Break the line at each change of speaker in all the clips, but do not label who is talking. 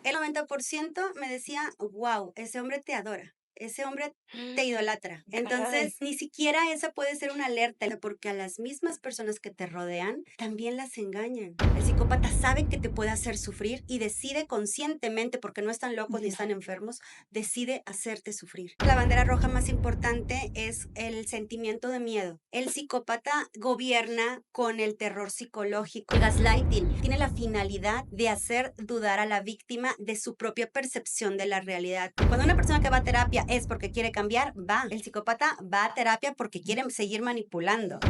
El 90% me decía, wow, ese hombre te adora, ese hombre te idolatra.
Caray.
Entonces, ni siquiera esa puede ser una alerta, porque a las mismas personas que te rodean también las engañan. El psicópata sabe que te puede hacer sufrir y decide conscientemente, porque no están locos ni
Ujú.
están enfermos, decide hacerte sufrir. La bandera roja más importante es el sentimiento de miedo. El psicópata gobierna con el terror psicológico. El gaslighting tiene la finalidad de hacer dudar a la víctima de su propia percepción de la realidad. Cuando una persona que va a terapia es porque quiere cambiar, va. El psicópata va a terapia porque quiere seguir manipulando.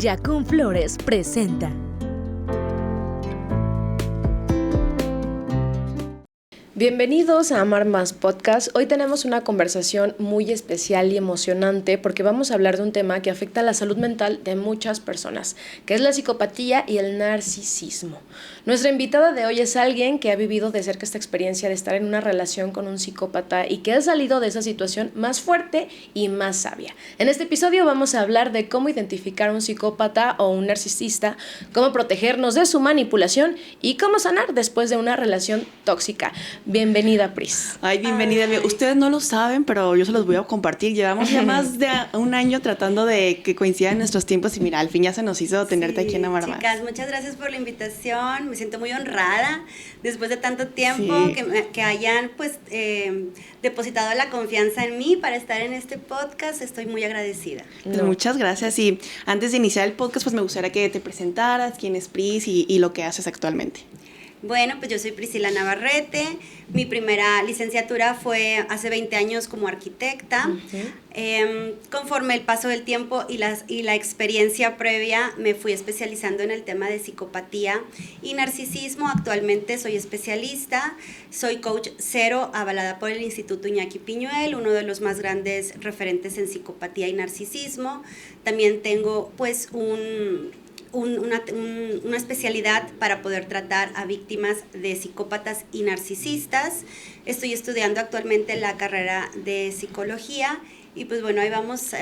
Jacún Flores presenta.
Bienvenidos a Amar Más Podcast. Hoy tenemos una conversación muy especial y emocionante porque vamos a hablar de un tema que afecta a la salud mental de muchas personas, que es la psicopatía y el narcisismo. Nuestra invitada de hoy es alguien que ha vivido de cerca esta experiencia de estar en una relación con un psicópata y que ha salido de esa situación más fuerte y más sabia. En este episodio vamos a hablar de cómo identificar a un psicópata o un narcisista, cómo protegernos de su manipulación y cómo sanar después de una relación tóxica. Bienvenida, Pris.
Ay, bienvenida.
Ay.
Ustedes no lo saben, pero yo se los voy a compartir. Llevamos ya más de un año tratando de que coincidan nuestros tiempos y mira, al fin ya se nos hizo tenerte aquí en Amar Más.
Chicas, muchas gracias por la invitación. Me siento muy honrada después de tanto tiempo
Sí.
que hayan pues depositado la confianza en mí para estar en este podcast. Estoy muy agradecida.
Pues muchas gracias. Y antes de iniciar el podcast, pues me gustaría que te presentaras, quién es Pris y lo que haces actualmente.
Bueno, pues yo soy Priscila Navarrete. Mi primera licenciatura fue hace 20 años como arquitecta. Conforme el paso del tiempo y la experiencia previa, me fui especializando en el tema de psicopatía y narcisismo. Actualmente soy especialista, soy coach cero, avalada por el Instituto Iñaki Piñuel, uno de los más grandes referentes en psicopatía y narcisismo. También tengo pues una especialidad para poder tratar a víctimas de psicópatas y narcisistas. Estoy estudiando actualmente la carrera de psicología y pues bueno, ahí vamos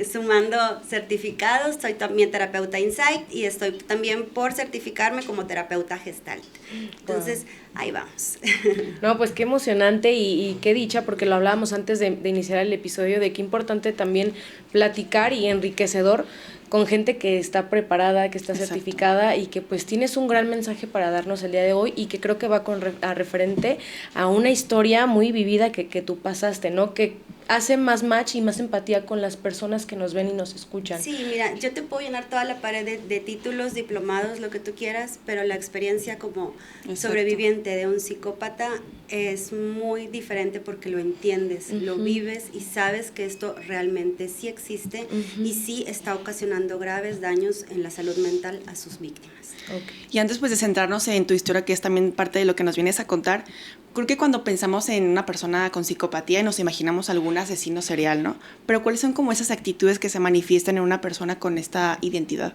sumando certificados. Soy también terapeuta Insight y estoy también por certificarme como terapeuta Gestalt. Entonces, ahí vamos.
No, pues qué emocionante y qué dicha, porque lo hablábamos antes de iniciar el episodio, de qué importante también platicar y enriquecedor con gente que está preparada, que está certificada y que pues tienes un gran mensaje para darnos el día de hoy y que creo que va a referente a una historia muy vivida que tú pasaste, ¿no? Que hace más match y más empatía con las personas que nos ven y nos escuchan.
Sí, mira, yo te puedo llenar toda la pared de títulos, diplomados, lo que tú quieras, pero la experiencia como sobreviviente de un psicópata es muy diferente porque lo entiendes, lo vives y sabes que esto realmente sí existe y sí está ocasionando graves daños en la salud mental a sus víctimas.
Okay.
Y antes pues de centrarnos en tu historia, que es también parte de lo que nos vienes a contar, creo que cuando pensamos en una persona con psicopatía nos imaginamos algún asesino serial, ¿no? Pero ¿cuáles son como esas actitudes que se manifiestan en una persona con esta identidad?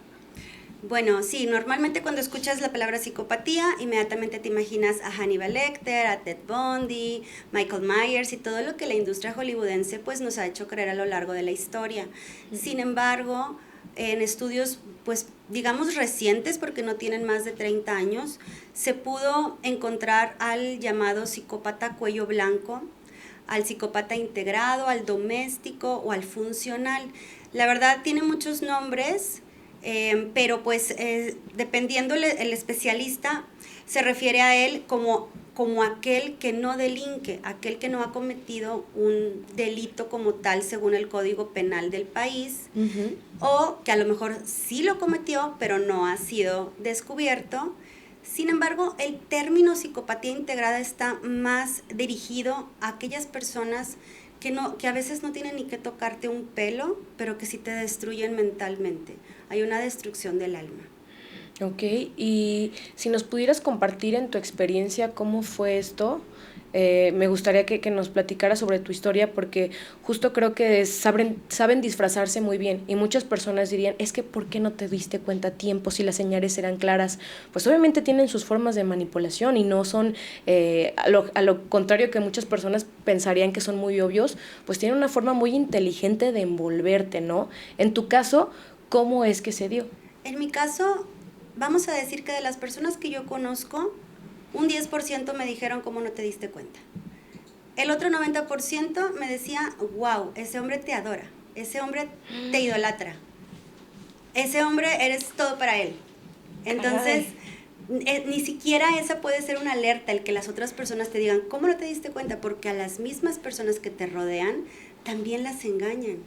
Bueno, sí, normalmente cuando escuchas la palabra psicopatía, inmediatamente te imaginas a Hannibal Lecter, a Ted Bundy, Michael Myers y todo lo que la industria hollywoodense pues nos ha hecho creer a lo largo de la historia. Sin embargo, en estudios pues digamos recientes, porque no tienen más de 30 años, se pudo encontrar al llamado psicópata cuello blanco, al psicópata integrado, al doméstico o al funcional. La verdad tiene muchos nombres, pero pues dependiendo el especialista, se refiere a él como aquel que no delinque, aquel que no ha cometido un delito como tal según el Código Penal del país, o que a lo mejor sí lo cometió, pero no ha sido descubierto. Sin embargo, el término psicopatía integrada está más dirigido a aquellas personas que a veces no tienen ni que tocarte un pelo, pero que sí te destruyen mentalmente. Hay una destrucción del alma.
Ok, y si nos pudieras compartir en tu experiencia cómo fue esto, Me gustaría que nos platicara sobre tu historia, porque justo creo que saben disfrazarse muy bien, y muchas personas dirían, es que ¿por qué no te diste cuenta a tiempo si las señales eran claras? Pues obviamente tienen sus formas de manipulación y no son, a lo contrario que muchas personas pensarían que son muy obvios, pues tienen una forma muy inteligente de envolverte, ¿no? En tu caso, ¿cómo es que se dio?
En mi caso, vamos a decir que de las personas que yo conozco, un 10% me dijeron cómo no te diste cuenta. El otro 90% me decía, wow, ese hombre te adora, ese hombre te idolatra, ese hombre eres todo para él. Entonces, ni siquiera esa puede ser una alerta, el que las otras personas te digan, ¿cómo no te diste cuenta? Porque a las mismas personas que te rodean, también las engañan.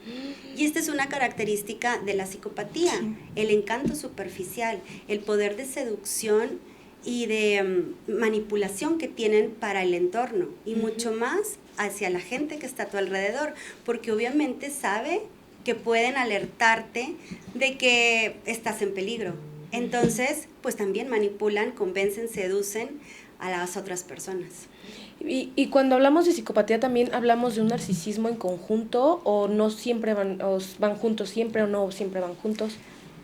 Y esta es una característica de la psicopatía, el encanto superficial, el poder de seducción y de manipulación que tienen para el entorno, y mucho más hacia la gente que está a tu alrededor, porque obviamente sabe que pueden alertarte de que estás en peligro. Entonces, pues también manipulan, convencen, seducen a las otras personas.
Y cuando hablamos de psicopatía, ¿también hablamos de un narcisismo en conjunto, o no siempre van juntos siempre, o no siempre van juntos?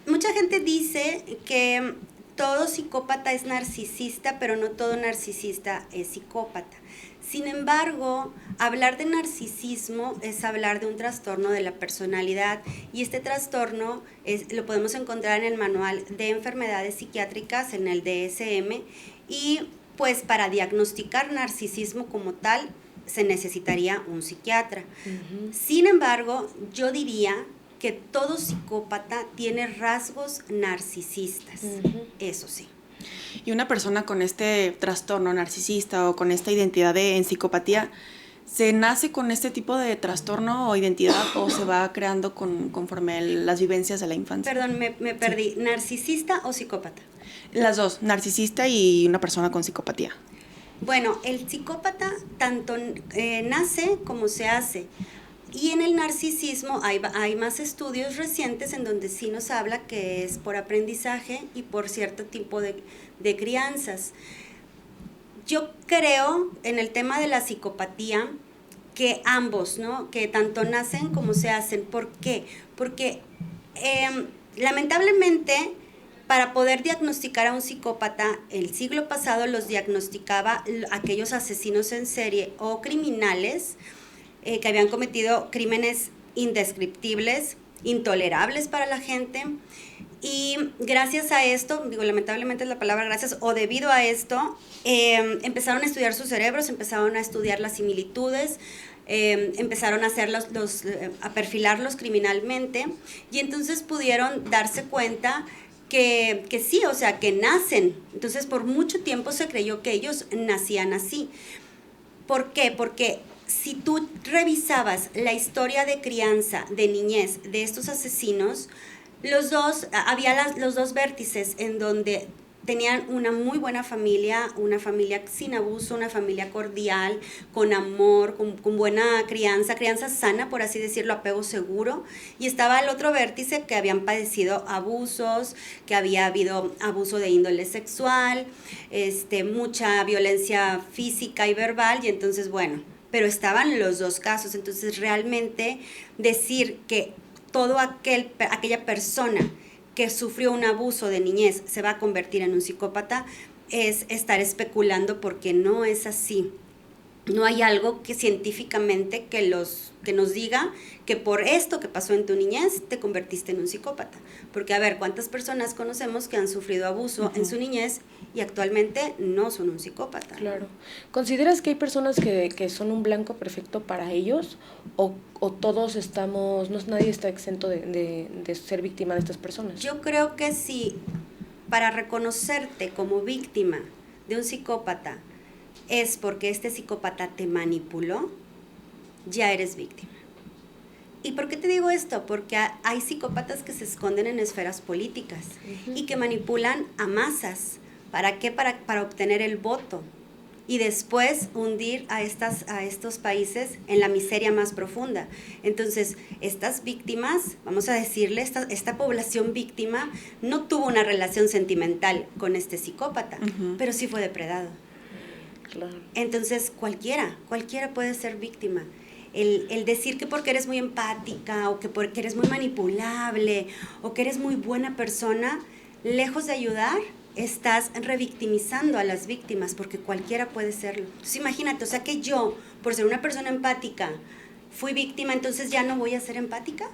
Mucha gente dice que todo psicópata es narcisista, pero no todo narcisista es psicópata. Sin embargo, hablar de narcisismo es hablar de un trastorno de la personalidad, y este trastorno lo podemos encontrar en el manual de enfermedades psiquiátricas, en el DSM, y pues para diagnosticar narcisismo como tal se necesitaría un psiquiatra. Sin embargo, yo diría que todo psicópata tiene rasgos narcisistas, eso sí.
Y una persona con este trastorno narcisista o con esta identidad en psicopatía, ¿se nace con este tipo de trastorno o identidad o se va creando conforme las vivencias de la infancia?
Perdón, me perdí. Sí. ¿Narcisista o psicópata?
Las dos, narcisista y una persona con psicopatía.
Bueno, el psicópata tanto nace como se hace. Y en el narcisismo hay más estudios recientes en donde sí nos habla que es por aprendizaje y por cierto tipo de crianzas. Yo creo en el tema de la psicopatía que ambos, ¿no? Que tanto nacen como se hacen. ¿Por qué? Porque lamentablemente, para poder diagnosticar a un psicópata, el siglo pasado los diagnosticaba aquellos asesinos en serie o criminales que habían cometido crímenes indescriptibles, intolerables para la gente, y gracias a esto, digo lamentablemente es la palabra gracias, o debido a esto, empezaron a estudiar sus cerebros, empezaron a estudiar las similitudes, empezaron a hacerlos, a perfilarlos criminalmente, y entonces pudieron darse cuenta que sí, o sea, que nacen. Entonces por mucho tiempo se creyó que ellos nacían así. ¿Por qué? Porque si tú revisabas la historia de crianza, de niñez de estos asesinos, había los dos vértices en donde tenían una muy buena familia, una familia sin abuso, una familia cordial, con amor, con buena crianza sana, por así decirlo, apego seguro. Y estaba el otro vértice que habían padecido abusos, que había habido abuso de índole sexual, mucha violencia física y verbal, y entonces, bueno, pero estaban los dos casos. Entonces realmente decir que aquella persona que sufrió un abuso de niñez se va a convertir en un psicópata es estar especulando, porque no es así. No hay algo que científicamente que nos diga que por esto que pasó en tu niñez te convertiste en un psicópata. Porque a ver, ¿cuántas personas conocemos que han sufrido abuso en su niñez y actualmente no son un psicópata?
Claro. ¿Consideras que hay personas que son un blanco perfecto para ellos, o todos nadie está exento de ser víctima de estas personas?
Yo creo que sí, para reconocerte como víctima de un psicópata es porque este psicópata te manipuló, ya eres víctima. ¿Y por qué te digo esto? Porque hay psicópatas que se esconden en esferas políticas y que manipulan a masas. ¿Para qué? Para obtener el voto y después hundir a estos países en la miseria más profunda. Entonces, estas víctimas, vamos a decirle, esta población víctima no tuvo una relación sentimental con este psicópata, pero sí fue depredado.
Claro.
Entonces, cualquiera puede ser víctima. El decir que porque eres muy empática o que porque eres muy manipulable o que eres muy buena persona, lejos de ayudar, estás revictimizando a las víctimas porque cualquiera puede serlo. Entonces imagínate, o sea que yo, por ser una persona empática, fui víctima, entonces ya no voy a ser empática.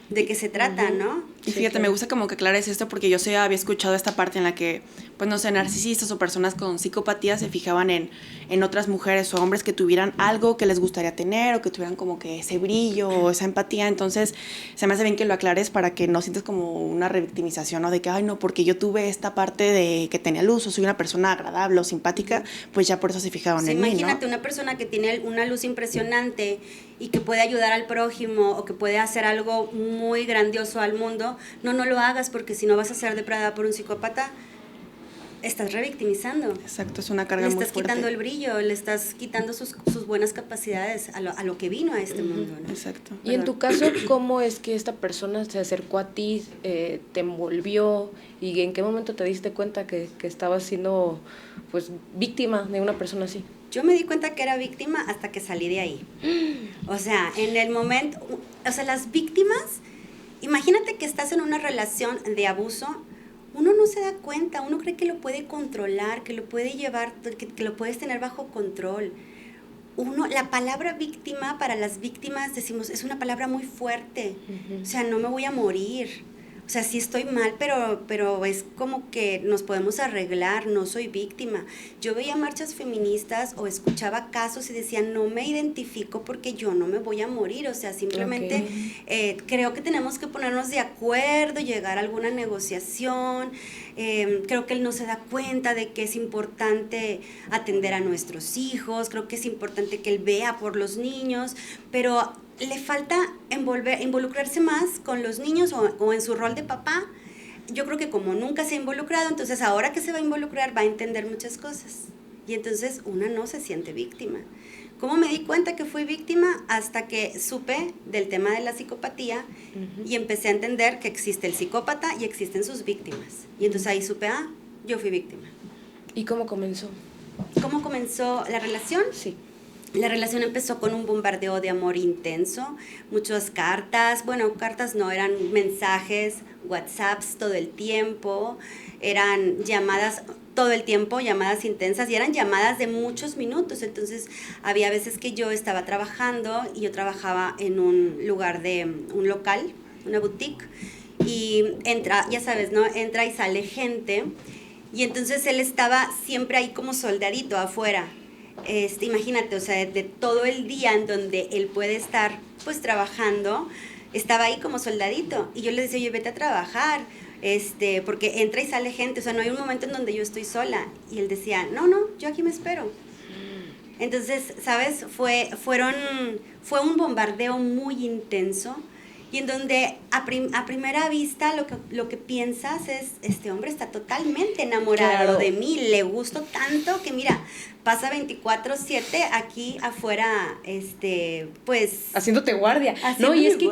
¿De qué se trata, no?
Y fíjate, me gusta como que aclares esto porque yo sí había escuchado esta parte en la que, pues no sé, narcisistas o personas con psicopatía se fijaban en otras mujeres o hombres que tuvieran algo que les gustaría tener o que tuvieran como que ese brillo o esa empatía. Entonces, se me hace bien que lo aclares para que no sientas como una revictimización, ¿no? De que, ay, no, porque yo tuve esta parte de que tenía luz o soy una persona agradable o simpática, pues ya por eso se fijaban en mí, ¿no?
Imagínate una persona que tiene una luz impresionante y que puede ayudar al prójimo o que puede hacer algo muy grandioso al mundo. No lo hagas porque si no vas a ser depredada por un psicópata, estás revictimizando.
Exacto, es una carga muy fuerte.
Le estás quitando el brillo, le estás quitando sus buenas capacidades a lo que vino a este mundo, ¿no?
Exacto.
Y en tu caso, ¿cómo es que esta persona se acercó a ti, te envolvió y en qué momento te diste cuenta que estabas siendo pues víctima de una persona así?
Yo me di cuenta que era víctima hasta que salí de ahí. O sea, en el momento, o sea, las víctimas, imagínate que estás en una relación de abuso, uno no se da cuenta, uno cree que lo puede controlar, que lo puede llevar, que lo puedes tener bajo control. La palabra víctima para las víctimas, decimos, es una palabra muy fuerte. O sea, no me voy a morir. O sea, sí estoy mal, pero es como que nos podemos arreglar, no soy víctima. Yo veía marchas feministas o escuchaba casos y decía, no me identifico porque yo no me voy a morir. O sea, simplemente creo que tenemos que ponernos de acuerdo, llegar a alguna negociación. Creo que él no se da cuenta de que es importante atender a nuestros hijos, creo que es importante que él vea por los niños, pero le falta involucrarse más con los niños o en su rol de papá. Yo creo que como nunca se ha involucrado, entonces ahora que se va a involucrar va a entender muchas cosas. Y entonces una no se siente víctima. ¿Cómo me di cuenta que fui víctima? Hasta que supe del tema de la psicopatía y empecé a entender que existe el psicópata y existen sus víctimas. Y entonces ahí supe, yo fui víctima.
¿Y cómo comenzó?
¿Cómo comenzó la relación?
Sí.
La relación empezó con un bombardeo de amor intenso, muchas cartas, cartas no, eran mensajes, WhatsApps todo el tiempo, eran llamadas todo el tiempo, llamadas intensas y eran llamadas de muchos minutos. Entonces había veces que yo estaba trabajando y yo trabajaba en un lugar un local, una boutique, y entra, ya sabes, ¿no? Entra y sale gente y entonces él estaba siempre ahí como soldadito afuera. Imagínate, o sea, de todo el día en donde él puede estar pues trabajando, estaba ahí como soldadito y yo le decía, oye, vete a trabajar, porque entra y sale gente, o sea, no hay un momento en donde yo estoy sola, y él decía, no, yo aquí me espero. Entonces, ¿sabes? Fue un bombardeo muy intenso y en donde a primera vista lo que piensas es, este hombre está totalmente enamorado de mí, le gusto tanto que mira, pasa 24/7 aquí afuera, pues...
Haciéndote guardia. No, y es que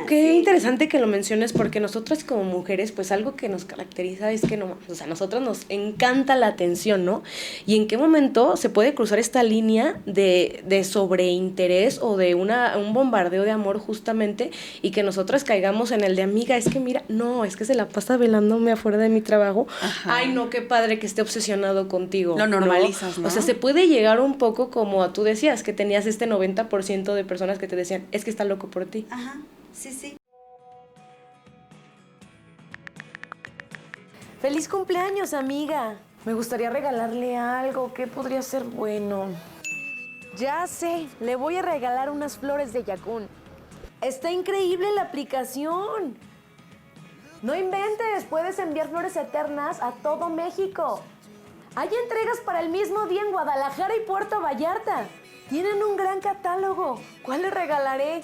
qué interesante que lo menciones, porque nosotras como mujeres, pues algo que nos caracteriza es que a nosotras nos encanta la atención, ¿no? Y en qué momento se puede cruzar esta línea de sobreinterés o de un bombardeo de amor justamente, y que nosotras caigamos en el de amiga, es que mira, no, es que se la pasa velándome afuera de mi trabajo. Ajá. Ay, no, qué padre que esté obsesionado contigo.
Lo normalizas, ¿no?
O sea, se puede llegar un poco como tú decías, que tenías 90% de personas que te decían, es que está loco por ti.
Ajá, sí.
¡Feliz cumpleaños, amiga! Me gustaría regalarle algo. ¿Qué podría ser bueno? Ya sé, le voy a regalar unas flores de Yakun. ¡Está increíble la aplicación! No inventes, puedes enviar flores eternas a todo México. Hay entregas para el mismo día en Guadalajara y Puerto Vallarta. Tienen un gran catálogo. ¿Cuál le regalaré?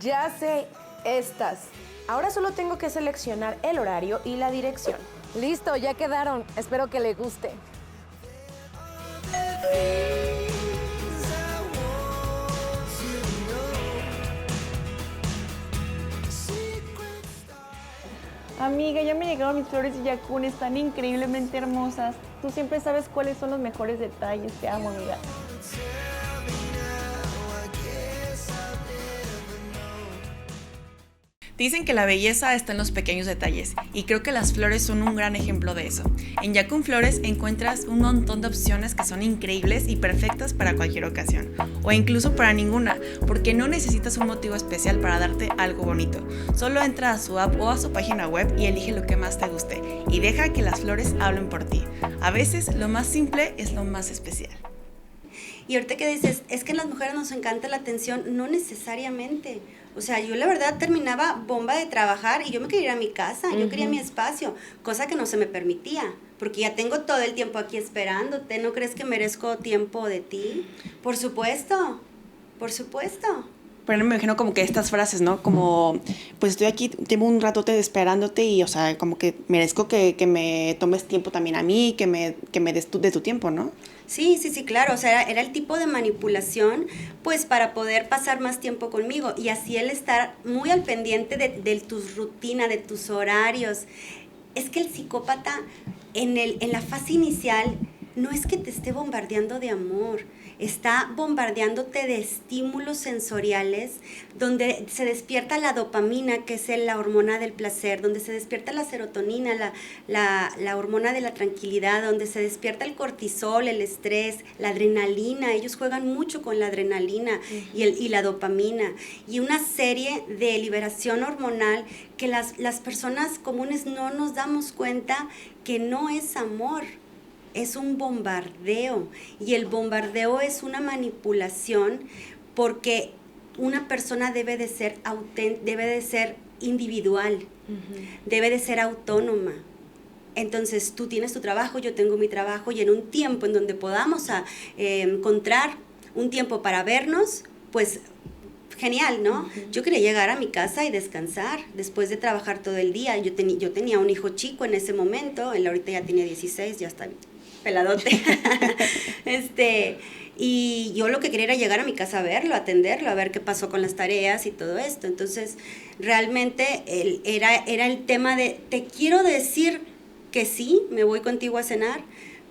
Ya sé, estas. Ahora solo tengo que seleccionar el horario y la dirección. Listo, ya quedaron. Espero que le guste.
Amiga, ya me llegaron mis flores de Yakun, están increíblemente hermosas. Tú siempre sabes cuáles son los mejores detalles. Te amo, amiga.
Dicen que la belleza está en los pequeños detalles y creo que las flores son un gran ejemplo de eso. En Yakun Flores encuentras un montón de opciones que son increíbles y perfectas para cualquier ocasión, o incluso para ninguna, porque no necesitas un motivo especial para darte algo bonito. Solo entra a su app o a su página web y elige lo que más te guste y deja que las flores hablen por ti. A veces lo más simple es lo más especial.
Y ahorita que dices, es que a las mujeres nos encanta la atención, no necesariamente. O sea, yo la verdad terminaba bomba de trabajar y yo me quería ir a mi casa, yo quería mi espacio, cosa que no se me permitía, porque ya tengo todo el tiempo aquí esperándote. ¿No crees que merezco tiempo de ti? Por supuesto, por supuesto.
Pero me imagino como que estas frases, ¿no? Como, pues estoy aquí, llevo un ratote esperándote y, o sea, como que merezco que me tomes tiempo también a mí, que me des de tu tiempo, ¿no?
Sí, claro, o sea, era el tipo de manipulación, pues para poder pasar más tiempo conmigo y así él estar muy al pendiente de tus rutinas, de tus horarios. Es que el psicópata en la fase inicial no es que te esté bombardeando de amor, está bombardeándote de estímulos sensoriales donde se despierta la dopamina, que es la hormona del placer, donde se despierta la serotonina, la hormona de la tranquilidad, donde se despierta el cortisol, el estrés, la adrenalina. Ellos juegan mucho con la adrenalina y la dopamina, y una serie de liberación hormonal que las personas comunes no nos damos cuenta que no es amor. Es un bombardeo, y el bombardeo es una manipulación porque una persona debe de ser individual, debe de ser autónoma. Entonces tú tienes tu trabajo, yo tengo mi trabajo, y en un tiempo en donde podamos encontrar un tiempo para vernos, pues genial, ¿no? Yo quería llegar a mi casa y descansar después de trabajar todo el día. Yo tenía un hijo chico en ese momento, él ahorita ya tiene 16, ya está peladote. Y yo lo que quería era llegar a mi casa a verlo, atenderlo, a ver qué pasó con las tareas y todo esto. Entonces, realmente era el tema de, te quiero decir que sí, me voy contigo a cenar,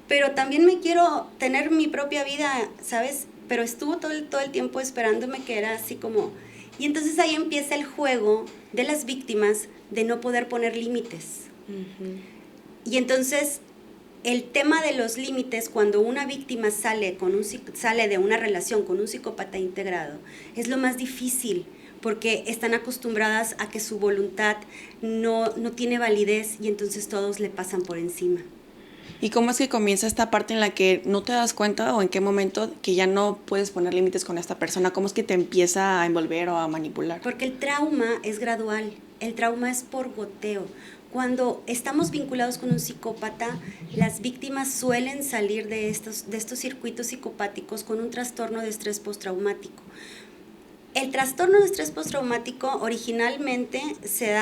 pero también me quiero tener mi propia vida, ¿sabes? Pero estuvo todo el tiempo esperándome, que era así como... Y entonces ahí empieza el juego de las víctimas de no poder poner límites. Y entonces el tema de los límites, cuando una víctima sale de una relación con un psicópata integrado, es lo más difícil, porque están acostumbradas a que su voluntad no tiene validez, y entonces todos le pasan por encima.
¿Y cómo es que comienza esta parte en la que no te das cuenta, o en qué momento que ya no puedes poner límites con esta persona? ¿Cómo es que te empieza a envolver o a manipular?
Porque el trauma es gradual, el trauma es por goteo. Cuando estamos vinculados con un psicópata, las víctimas suelen salir de estos circuitos psicopáticos con un trastorno de estrés postraumático. El trastorno de estrés postraumático originalmente se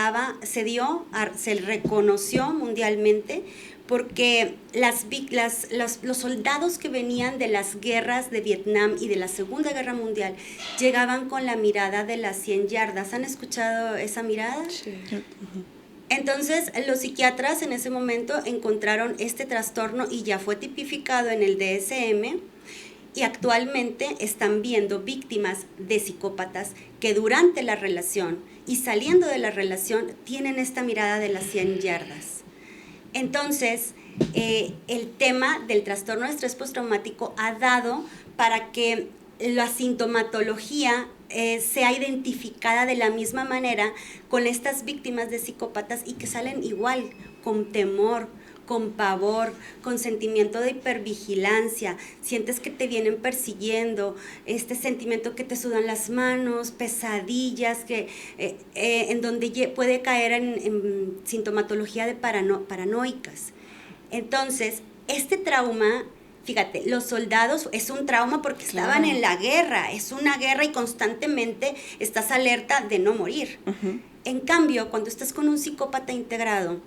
reconoció mundialmente porque los soldados que venían de las guerras de Vietnam y de la Segunda Guerra Mundial llegaban con la mirada de las 100 yardas. ¿Han escuchado esa mirada?
Sí.
Entonces, los psiquiatras en ese momento encontraron este trastorno y ya fue tipificado en el DSM, y actualmente están viendo víctimas de psicópatas que durante la relación y saliendo de la relación tienen esta mirada de las 100 yardas. Entonces, el tema del trastorno de estrés postraumático ha dado para que la sintomatología sea identificada de la misma manera con estas víctimas de psicópatas, y que salen igual, con temor, con pavor, con sentimiento de hipervigilancia. Sientes que te vienen persiguiendo, este sentimiento que te sudan las manos, pesadillas, en donde puede caer en sintomatología de paranoicas. Entonces, este trauma, fíjate, los soldados es un trauma porque estaban en la guerra, es una guerra y constantemente estás alerta de no morir. En cambio, cuando estás con un psicópata integrado,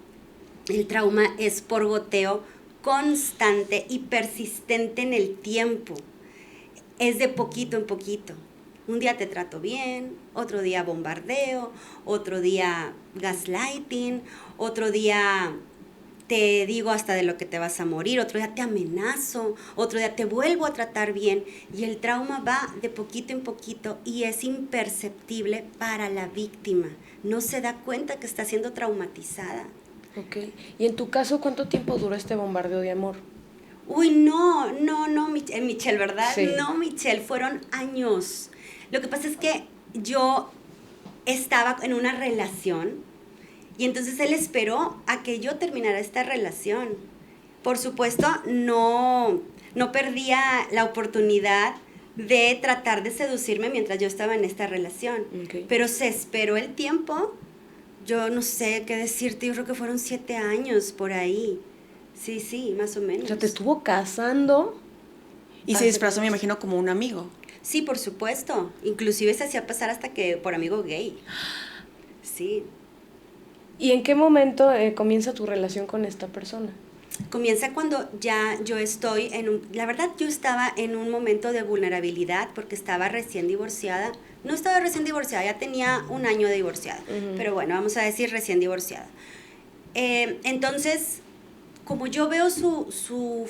el trauma es por goteo constante y persistente en el tiempo. Es de poquito en poquito. Un día te trato bien, otro día bombardeo, otro día gaslighting, otro día te digo hasta de lo que te vas a morir, otro día te amenazo, otro día te vuelvo a tratar bien, y el trauma va de poquito en poquito y es imperceptible para la víctima. No se da cuenta que está siendo traumatizada.
Ok. Y en tu caso, ¿cuánto tiempo duró este bombardeo de amor?
Uy, no, Michelle, ¿verdad?
Sí.
No, Michelle, fueron años. Lo que pasa es que yo estaba en una relación y entonces él esperó a que yo terminara esta relación. Por supuesto, no perdía la oportunidad de tratar de seducirme mientras yo estaba en esta relación.
Okay.
Pero se esperó el tiempo. Yo no sé qué decirte, yo creo que fueron 7 años por ahí. Sí, más o menos.
O sea, te estuvo casando.
Y se disfrazó, me imagino, como un amigo.
Sí, por supuesto. Inclusive se hacía pasar hasta que por amigo gay. Sí.
¿Y en qué momento comienza tu relación con esta persona?
Comienza cuando ya yo estoy la verdad, yo estaba en un momento de vulnerabilidad porque estaba recién divorciada. No estaba recién divorciada, ya tenía 1 año de divorciada. Pero bueno, vamos a decir recién divorciada. Entonces, como yo veo su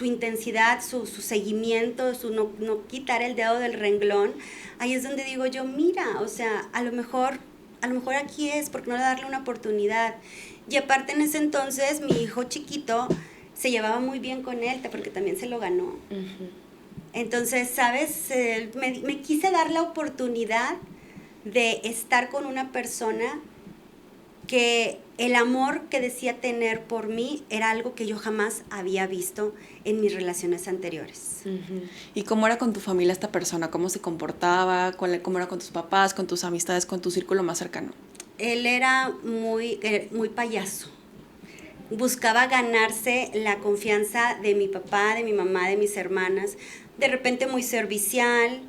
intensidad, su seguimiento, su no quitar el dedo del renglón, ahí es donde digo yo, mira, o sea, a lo mejor aquí es, ¿por qué no darle una oportunidad? Y aparte en ese entonces mi hijo chiquito se llevaba muy bien con él, porque también se lo ganó.
Uh-huh.
Entonces, ¿sabes? Me quise dar la oportunidad de estar con una persona que el amor que decía tener por mí era algo que yo jamás había visto en mis relaciones anteriores.
Uh-huh.
¿Y cómo era con tu familia esta persona? ¿Cómo se comportaba? ¿Cómo era con tus papás, con tus amistades, con tu círculo más cercano?
Él era muy payaso. Buscaba ganarse la confianza de mi papá, de mi mamá, de mis hermanas. De repente muy servicial,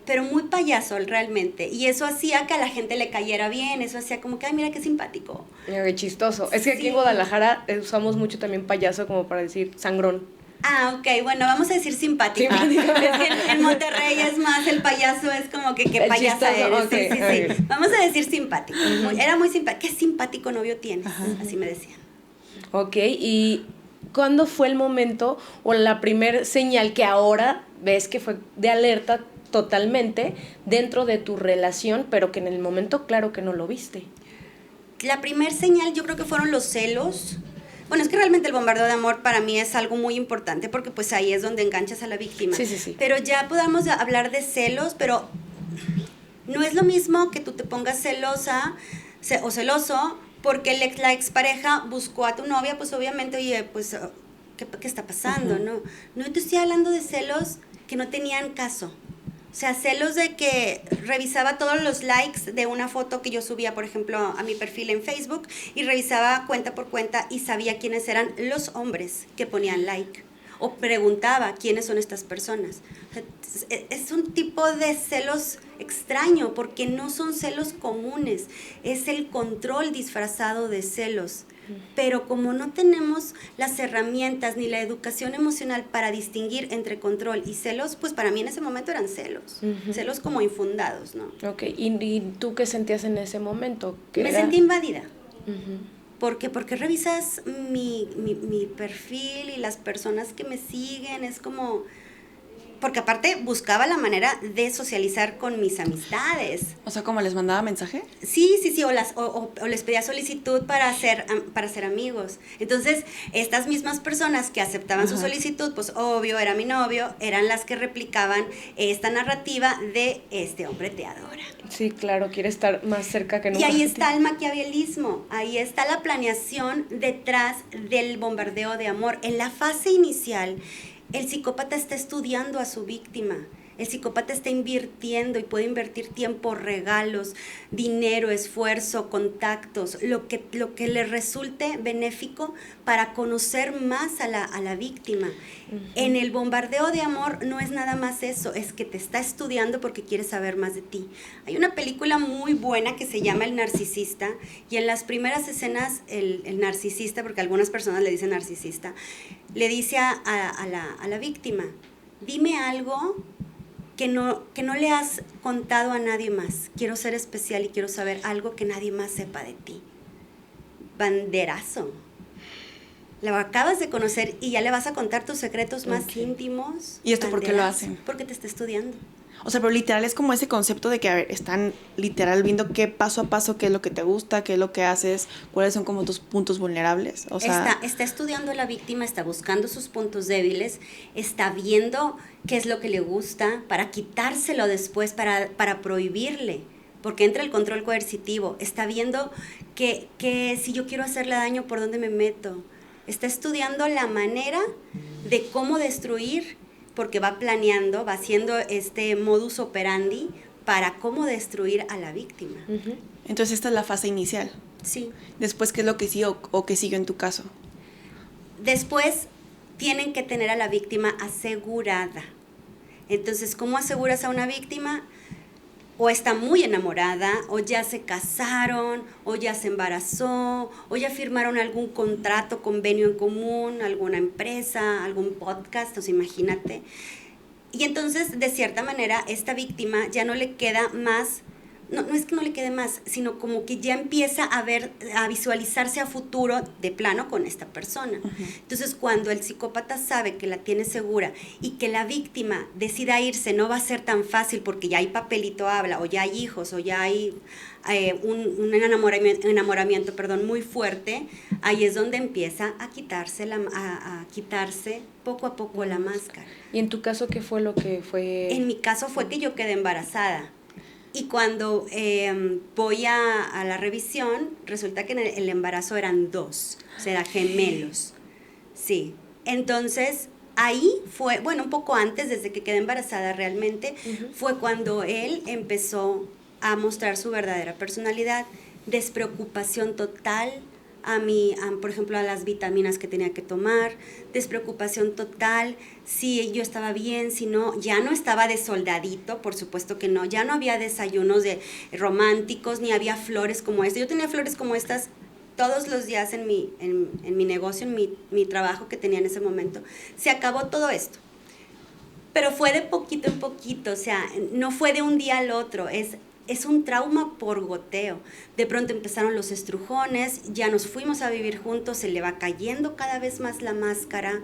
pero muy payaso realmente. Y eso hacía que a la gente le cayera bien. Eso hacía como que, ay, mira qué simpático.
Mira, qué chistoso. Es que aquí
Sí.
en Guadalajara usamos mucho también payaso como para decir sangrón.
Ah, ok, bueno, vamos a decir simpático.
Simpático.
Es que en Monterrey es más, el payaso es como que qué
El
payasa
chistoso,
eres.
ok,
Sí.
ok.
Vamos a decir simpático. Era muy simpático. Qué simpático novio tienes. Así me decían.
Ok, ¿y cuándo fue el momento o la primer señal que ahora ves que fue de alerta totalmente dentro de tu relación, pero que en el momento claro que no lo viste?
La primer señal yo creo que fueron los celos. Bueno, es que realmente el bombardeo de amor para mí es algo muy importante porque pues ahí es donde enganchas a la víctima.
Sí.
Pero ya podamos hablar de celos, pero no es lo mismo que tú te pongas celosa o celoso porque la expareja buscó a tu novia, pues obviamente, oye, pues, ¿qué está pasando?
Uh-huh.
No te estoy hablando de celos que no tenían caso. O sea, celos de que revisaba todos los likes de una foto que yo subía, por ejemplo, a mi perfil en Facebook, y revisaba cuenta por cuenta y sabía quiénes eran los hombres que ponían like. O preguntaba quiénes son estas personas. O sea, es un tipo de celos extraño porque no son celos comunes. Es el control disfrazado de celos. Pero como no tenemos las herramientas ni la educación emocional para distinguir entre control y celos, pues para mí en ese momento eran celos.
Uh-huh.
Celos como infundados, ¿no?
Ok, ¿y tú qué sentías en ese momento?
Me sentí invadida.
Uh-huh.
¿Por qué? Porque revisas mi perfil y las personas que me siguen, es como... Porque aparte buscaba la manera de socializar con mis amistades.
O sea, ¿cómo les mandaba mensaje?
Sí, o les pedía solicitud para ser amigos. Entonces, estas mismas personas que aceptaban su solicitud, pues obvio, era mi novio, eran las que replicaban esta narrativa de este hombre te adora.
Sí, claro, quiere estar más cerca que nunca.
Y ahí está el maquiavelismo, ahí está la planeación detrás del bombardeo de amor. En la fase inicial, el psicópata está estudiando a su víctima. El psicópata está invirtiendo y puede invertir tiempo, regalos, dinero, esfuerzo, contactos, lo que le resulte benéfico para conocer más a la víctima. Uh-huh. En el bombardeo de amor no es nada más eso, es que te está estudiando porque quiere saber más de ti. Hay una película muy buena que se llama El Narcisista y en las primeras escenas el narcisista, porque algunas personas le dicen narcisista, le dice a la víctima, dime algo que no le has contado a nadie más. Quiero ser especial y quiero saber algo que nadie más sepa de ti. Banderazo. La acabas de conocer y ya le vas a contar tus secretos más íntimos.
¿Y esto por qué lo hacen?
Porque te está estudiando.
O sea, pero literal es como ese concepto de que, a ver, están literal viendo qué paso a paso, qué es lo que te gusta, qué es lo que haces, cuáles son como tus puntos vulnerables. O sea,
está estudiando a la víctima, está buscando sus puntos débiles, está viendo qué es lo que le gusta para quitárselo después, para prohibirle, porque entra el control coercitivo. Está viendo que si yo quiero hacerle daño, ¿por dónde me meto? Está estudiando la manera de cómo destruir, porque va planeando, va haciendo este modus operandi para cómo destruir a la víctima.
entonces esta es la fase inicial.
Sí.
Después, ¿qué es lo que sigue o qué siguió en tu caso?
Después tienen que tener a la víctima asegurada. Entonces, ¿cómo aseguras a una víctima? O está muy enamorada, o ya se casaron, o ya se embarazó, o ya firmaron algún contrato, convenio en común, alguna empresa, algún podcast, o sea, imagínate. Y entonces, de cierta manera, esta víctima ya no le queda más, no es que no le quede más, sino como que ya empieza a visualizarse a futuro de plano con esta persona. Entonces, cuando el psicópata sabe que la tiene segura y que la víctima decida irse, no va a ser tan fácil porque ya hay papelito habla, o ya hay hijos, o ya hay un enamoramiento muy fuerte, ahí es donde empieza a quitarse poco a poco la máscara.
¿Y en tu caso qué fue lo que fue?
En mi caso fue que yo quedé embarazada. Y cuando voy a la revisión, resulta que en el embarazo eran 2, o sea, eran gemelos. Sí. Entonces, ahí fue, bueno, un poco antes, desde que quedé embarazada realmente, fue cuando él empezó a mostrar su verdadera personalidad, despreocupación total, por ejemplo, a las vitaminas que tenía que tomar, despreocupación total, si yo estaba bien, si no, ya no estaba de soldadito, por supuesto que no, ya no había desayunos románticos, ni había flores como esta. Yo tenía flores como estas todos los días en mi negocio, en mi trabajo que tenía en ese momento. Se acabó todo esto. Pero fue de poquito en poquito, o sea, no fue de un día al otro, es un trauma por goteo. De pronto empezaron los estrujones, ya nos fuimos a vivir juntos, se le va cayendo cada vez más la máscara,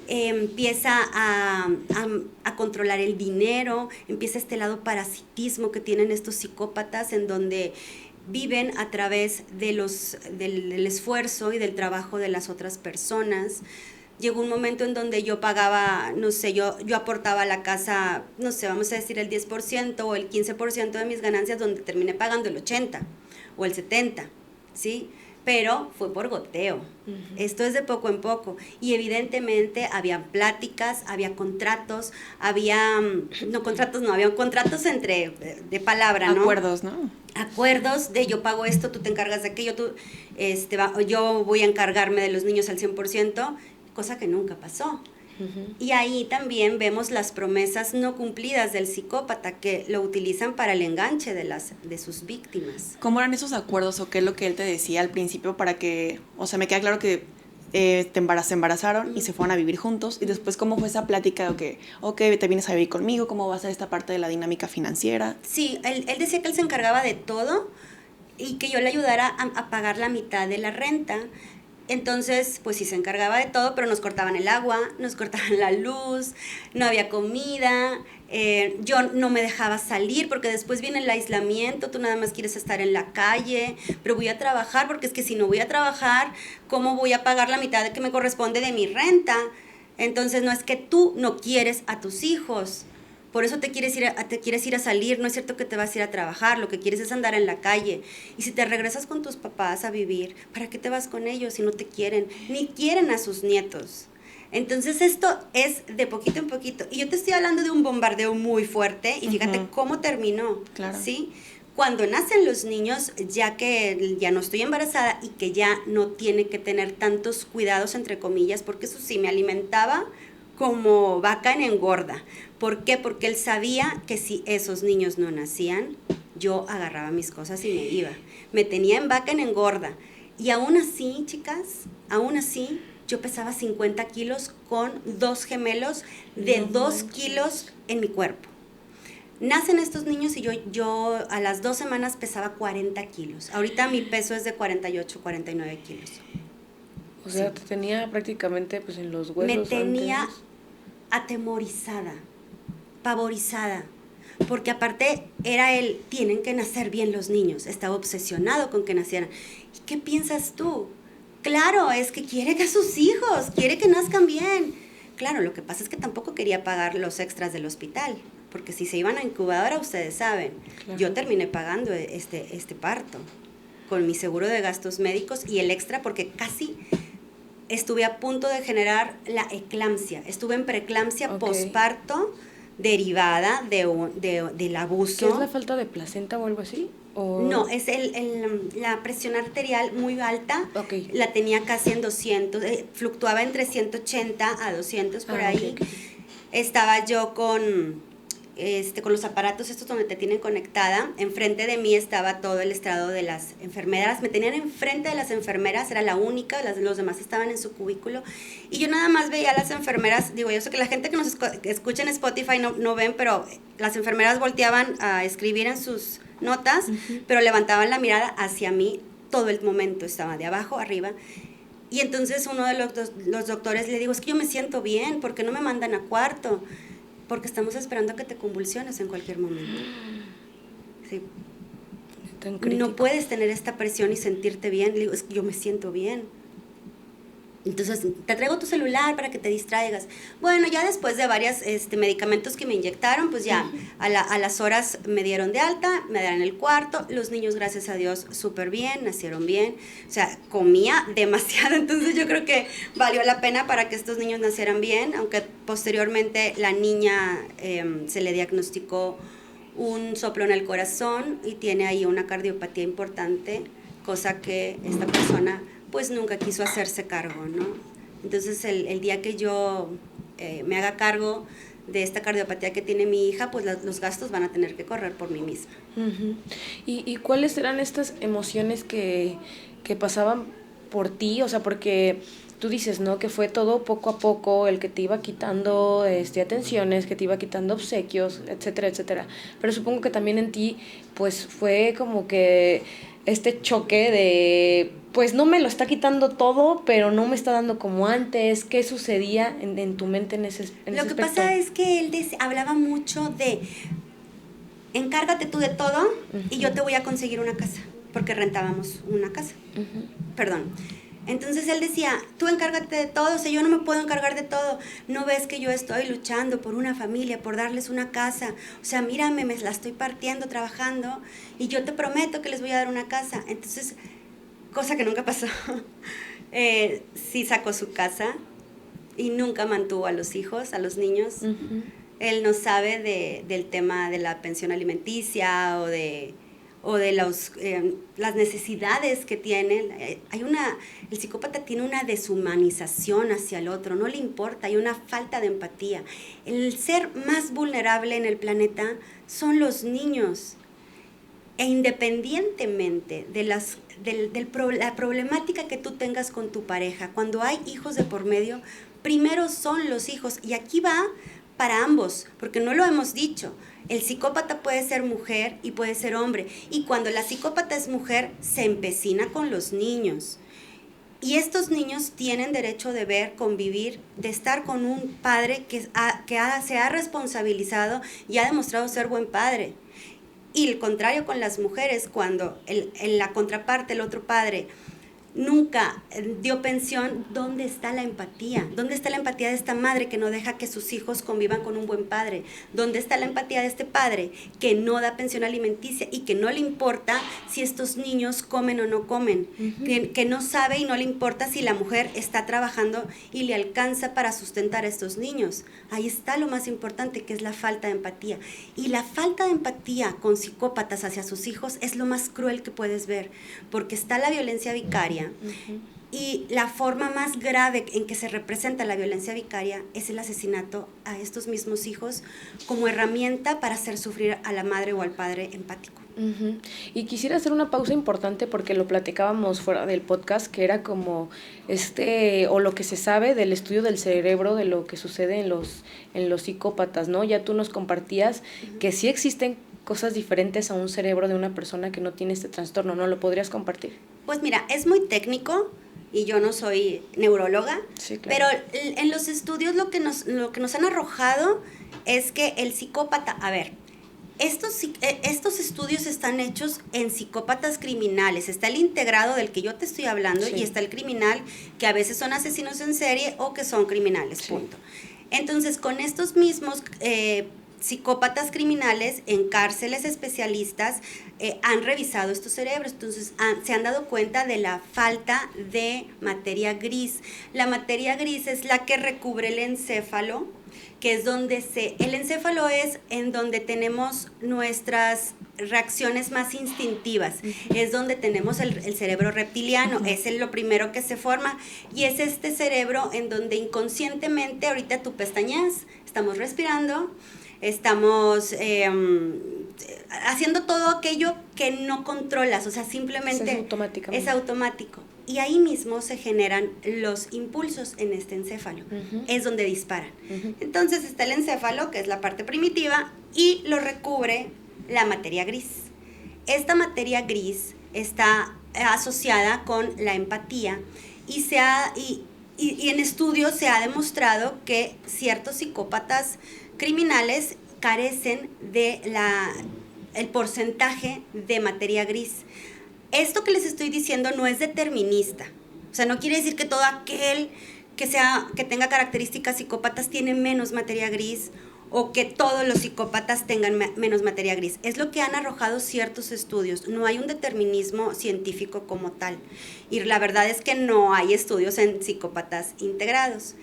empieza a controlar el dinero, empieza este lado parasitismo que tienen estos psicópatas en donde viven a través del esfuerzo y del trabajo de las otras personas. Llegó un momento en donde yo pagaba, no sé, yo aportaba a la casa, no sé, vamos a decir el 10% o el 15% de mis ganancias, donde terminé pagando el 80% o el 70%, ¿sí? Pero fue por goteo. Esto es de poco en poco. Y evidentemente había pláticas, había contratos, habían contratos de palabra, ¿no?
Acuerdos, ¿no?
Acuerdos de yo pago esto, tú te encargas de aquello, yo voy a encargarme de los niños al 100%, cosa que nunca pasó. Y ahí también vemos las promesas no cumplidas del psicópata, que lo utilizan para el enganche de sus víctimas.
¿Cómo eran esos acuerdos o qué es lo que él te decía al principio para que, o sea, me queda claro que se embarazaron y se fueron a vivir juntos, y después cómo fue esa plática de que, ok, te vienes a vivir conmigo, cómo va a ser esta parte de la dinámica financiera?
Sí, él decía que él se encargaba de todo y que yo le ayudara a pagar la mitad de la renta. Entonces, pues sí se encargaba de todo, pero nos cortaban el agua, nos cortaban la luz, no había comida, yo no me dejaba salir porque después viene el aislamiento, tú nada más quieres estar en la calle, pero voy a trabajar porque es que si no voy a trabajar, ¿cómo voy a pagar la mitad que me corresponde de mi renta? Entonces, no es que tú no quieres a tus hijos, por eso te quieres ir a salir, no es cierto que te vas a ir a trabajar, lo que quieres es andar en la calle. Y si te regresas con tus papás a vivir, ¿para qué te vas con ellos si no te quieren? Ni quieren a sus nietos. Entonces esto es de poquito en poquito. Y yo te estoy hablando de un bombardeo muy fuerte y fíjate cómo terminó.
Claro.
¿Sí? Cuando nacen los niños, ya que ya no estoy embarazada y que ya no tiene que tener tantos cuidados, entre comillas, porque eso sí, me alimentaba como vaca en engorda. ¿Por qué? Porque él sabía que si esos niños no nacían, yo agarraba mis cosas y me iba. Me tenía en vaca en engorda. Y aún así, chicas, yo pesaba 50 kilos con 2 gemelos de 2 kilos en mi cuerpo. Nacen estos niños y yo a las 2 semanas pesaba 40 kilos. Ahorita mi peso es de 48, 49 kilos.
O sea, te tenía prácticamente pues en los huesos.
Me tenía
antes.
atemorizada, pavorizada, porque aparte era tienen que nacer bien los niños, estaba obsesionado con que nacieran. ¿Y qué piensas tú? Claro, es que quiere que sus hijos, quiere que nazcan bien. Claro, lo que pasa es que tampoco quería pagar los extras del hospital, porque si se iban a incubadora, ustedes saben,
Claro.
yo terminé pagando este parto con mi seguro de gastos médicos y el extra porque casi estuve a punto de generar la eclampsia. Estuve en preeclampsia
Ok.
posparto derivada del abuso.
¿Qué es la falta de placenta o algo así? ¿O?
No, es la presión arterial muy alta.
Ok.
La tenía casi en 200, fluctuaba entre 180 a 200 por
Ah, ok,
ahí.
ok.
Estaba yo con los aparatos estos donde te tienen conectada. Enfrente de mí estaba todo el estrado de las enfermeras. Me tenían enfrente de las enfermeras, era la única, los demás estaban en su cubículo. Y yo nada más veía a las enfermeras, digo, yo sé que la gente que nos escucha en Spotify no ven, pero las enfermeras volteaban a escribir en sus notas, pero levantaban la mirada hacia mí todo el momento, estaba de abajo arriba. Y entonces uno de los doctores le digo, es que yo me siento bien, ¿por qué no me mandan a cuarto? Porque estamos esperando a que te convulsiones en cualquier momento. Sí.
Tan crítico.
No puedes tener esta presión y sentirte bien. Le digo, es que yo me siento bien. Entonces, te traigo tu celular para que te distraigas. Bueno, ya después de varios medicamentos que me inyectaron, pues ya a las horas me dieron de alta, me dieron el cuarto. Los niños, gracias a Dios, súper bien, nacieron bien. O sea, comía demasiado, entonces yo creo que valió la pena para que estos niños nacieran bien, aunque posteriormente la niña se le diagnosticó un soplo en el corazón y tiene ahí una cardiopatía importante, cosa que esta persona pues nunca quiso hacerse cargo, ¿no? Entonces el día que yo me haga cargo de esta cardiopatía que tiene mi hija, pues los gastos van a tener que correr por mí misma.
Uh-huh. ¿Y cuáles eran estas emociones que pasaban por ti? O sea, porque tú dices, ¿no? Que fue todo poco a poco, el que te iba quitando atenciones, que te iba quitando obsequios, etcétera, etcétera. Pero supongo que también en ti, pues fue como que este choque de, pues no me lo está quitando todo, pero no me está dando como antes. ¿Qué sucedía en tu mente en ese aspecto?
Lo que pasa es que él hablaba mucho de, encárgate tú de todo y yo te voy a conseguir una casa, porque rentábamos una casa. Perdón. Entonces él decía, tú encárgate de todo, o sea, yo no me puedo encargar de todo. ¿No ves que yo estoy luchando por una familia, por darles una casa? O sea, mírame, me la estoy partiendo, trabajando, y yo te prometo que les voy a dar una casa. Entonces, cosa que nunca pasó, sí sacó su casa y nunca mantuvo a los hijos, a los niños. Él no sabe del tema de la pensión alimenticia o de las necesidades que tienen. El psicópata tiene una deshumanización hacia el otro, no le importa, hay una falta de empatía. El ser más vulnerable en el planeta son los niños. E independientemente de la problemática que tú tengas con tu pareja, cuando hay hijos de por medio, primero son los hijos. Y aquí va para ambos, porque no lo hemos dicho. El psicópata puede ser mujer y puede ser hombre. Y cuando la psicópata es mujer, se empecina con los niños. Y estos niños tienen derecho de ver, convivir, de estar con un padre que se ha responsabilizado y ha demostrado ser buen padre. Y el contrario con las mujeres, cuando la contraparte, el otro padre, nunca dio pensión, ¿dónde está la empatía? ¿Dónde está la empatía de esta madre que no deja que sus hijos convivan con un buen padre? ¿Dónde está la empatía de este padre que no da pensión alimenticia y que no le importa si estos niños comen o no comen? Que no sabe y no le importa si la mujer está trabajando y le alcanza para sustentar a estos niños. Ahí está lo más importante, que es la falta de empatía. Y la falta de empatía con psicópatas hacia sus hijos es lo más cruel que puedes ver, porque está la violencia vicaria. Y la forma más grave en que se representa la violencia vicaria es el asesinato a estos mismos hijos como herramienta para hacer sufrir a la madre o al padre empático.
Ujú. Y quisiera hacer una pausa importante porque lo platicábamos fuera del podcast, que era como o lo que se sabe del estudio del cerebro, de lo que sucede en los psicópatas, ¿no? Ya tú nos compartías que sí existen cosas diferentes a un cerebro de una persona que no tiene este trastorno, ¿no? ¿Lo podrías compartir?
Pues mira, es muy técnico y yo no soy neuróloga,
Sí, claro.
pero en los estudios lo que nos han arrojado es que el psicópata, a ver, estos estudios están hechos en psicópatas criminales. Está el integrado del que yo te estoy hablando,
Sí.
y está el criminal, que a veces son asesinos en serie o que son criminales,
Sí.
punto. Entonces, con estos mismos psicópatas criminales en cárceles especialistas han revisado estos cerebros. Entonces se han dado cuenta de la falta de materia gris. La materia gris es la que recubre el encéfalo, que es donde el encéfalo es en donde tenemos nuestras reacciones más instintivas, es donde tenemos el cerebro reptiliano, es lo primero que se forma, y es este cerebro en donde inconscientemente, ahorita tú pestañeas, estamos respirando, estamos haciendo todo aquello que no controlas, o sea, simplemente
Es automáticamente.
es automático. Y ahí mismo se generan los impulsos en este encéfalo, es donde disparan. Entonces está el encéfalo, que es la parte primitiva, y lo recubre la materia gris. Esta materia gris está asociada con la empatía y en estudios se ha demostrado que ciertos psicópatas criminales carecen de el porcentaje de materia gris. Esto que les estoy diciendo no es determinista. O sea, no quiere decir que todo aquel que tenga características psicópatas tiene menos materia gris, o que todos los psicópatas tengan menos materia gris. Es lo que han arrojado ciertos estudios. No hay un determinismo científico como tal. Y la verdad es que no hay estudios en psicópatas integrados.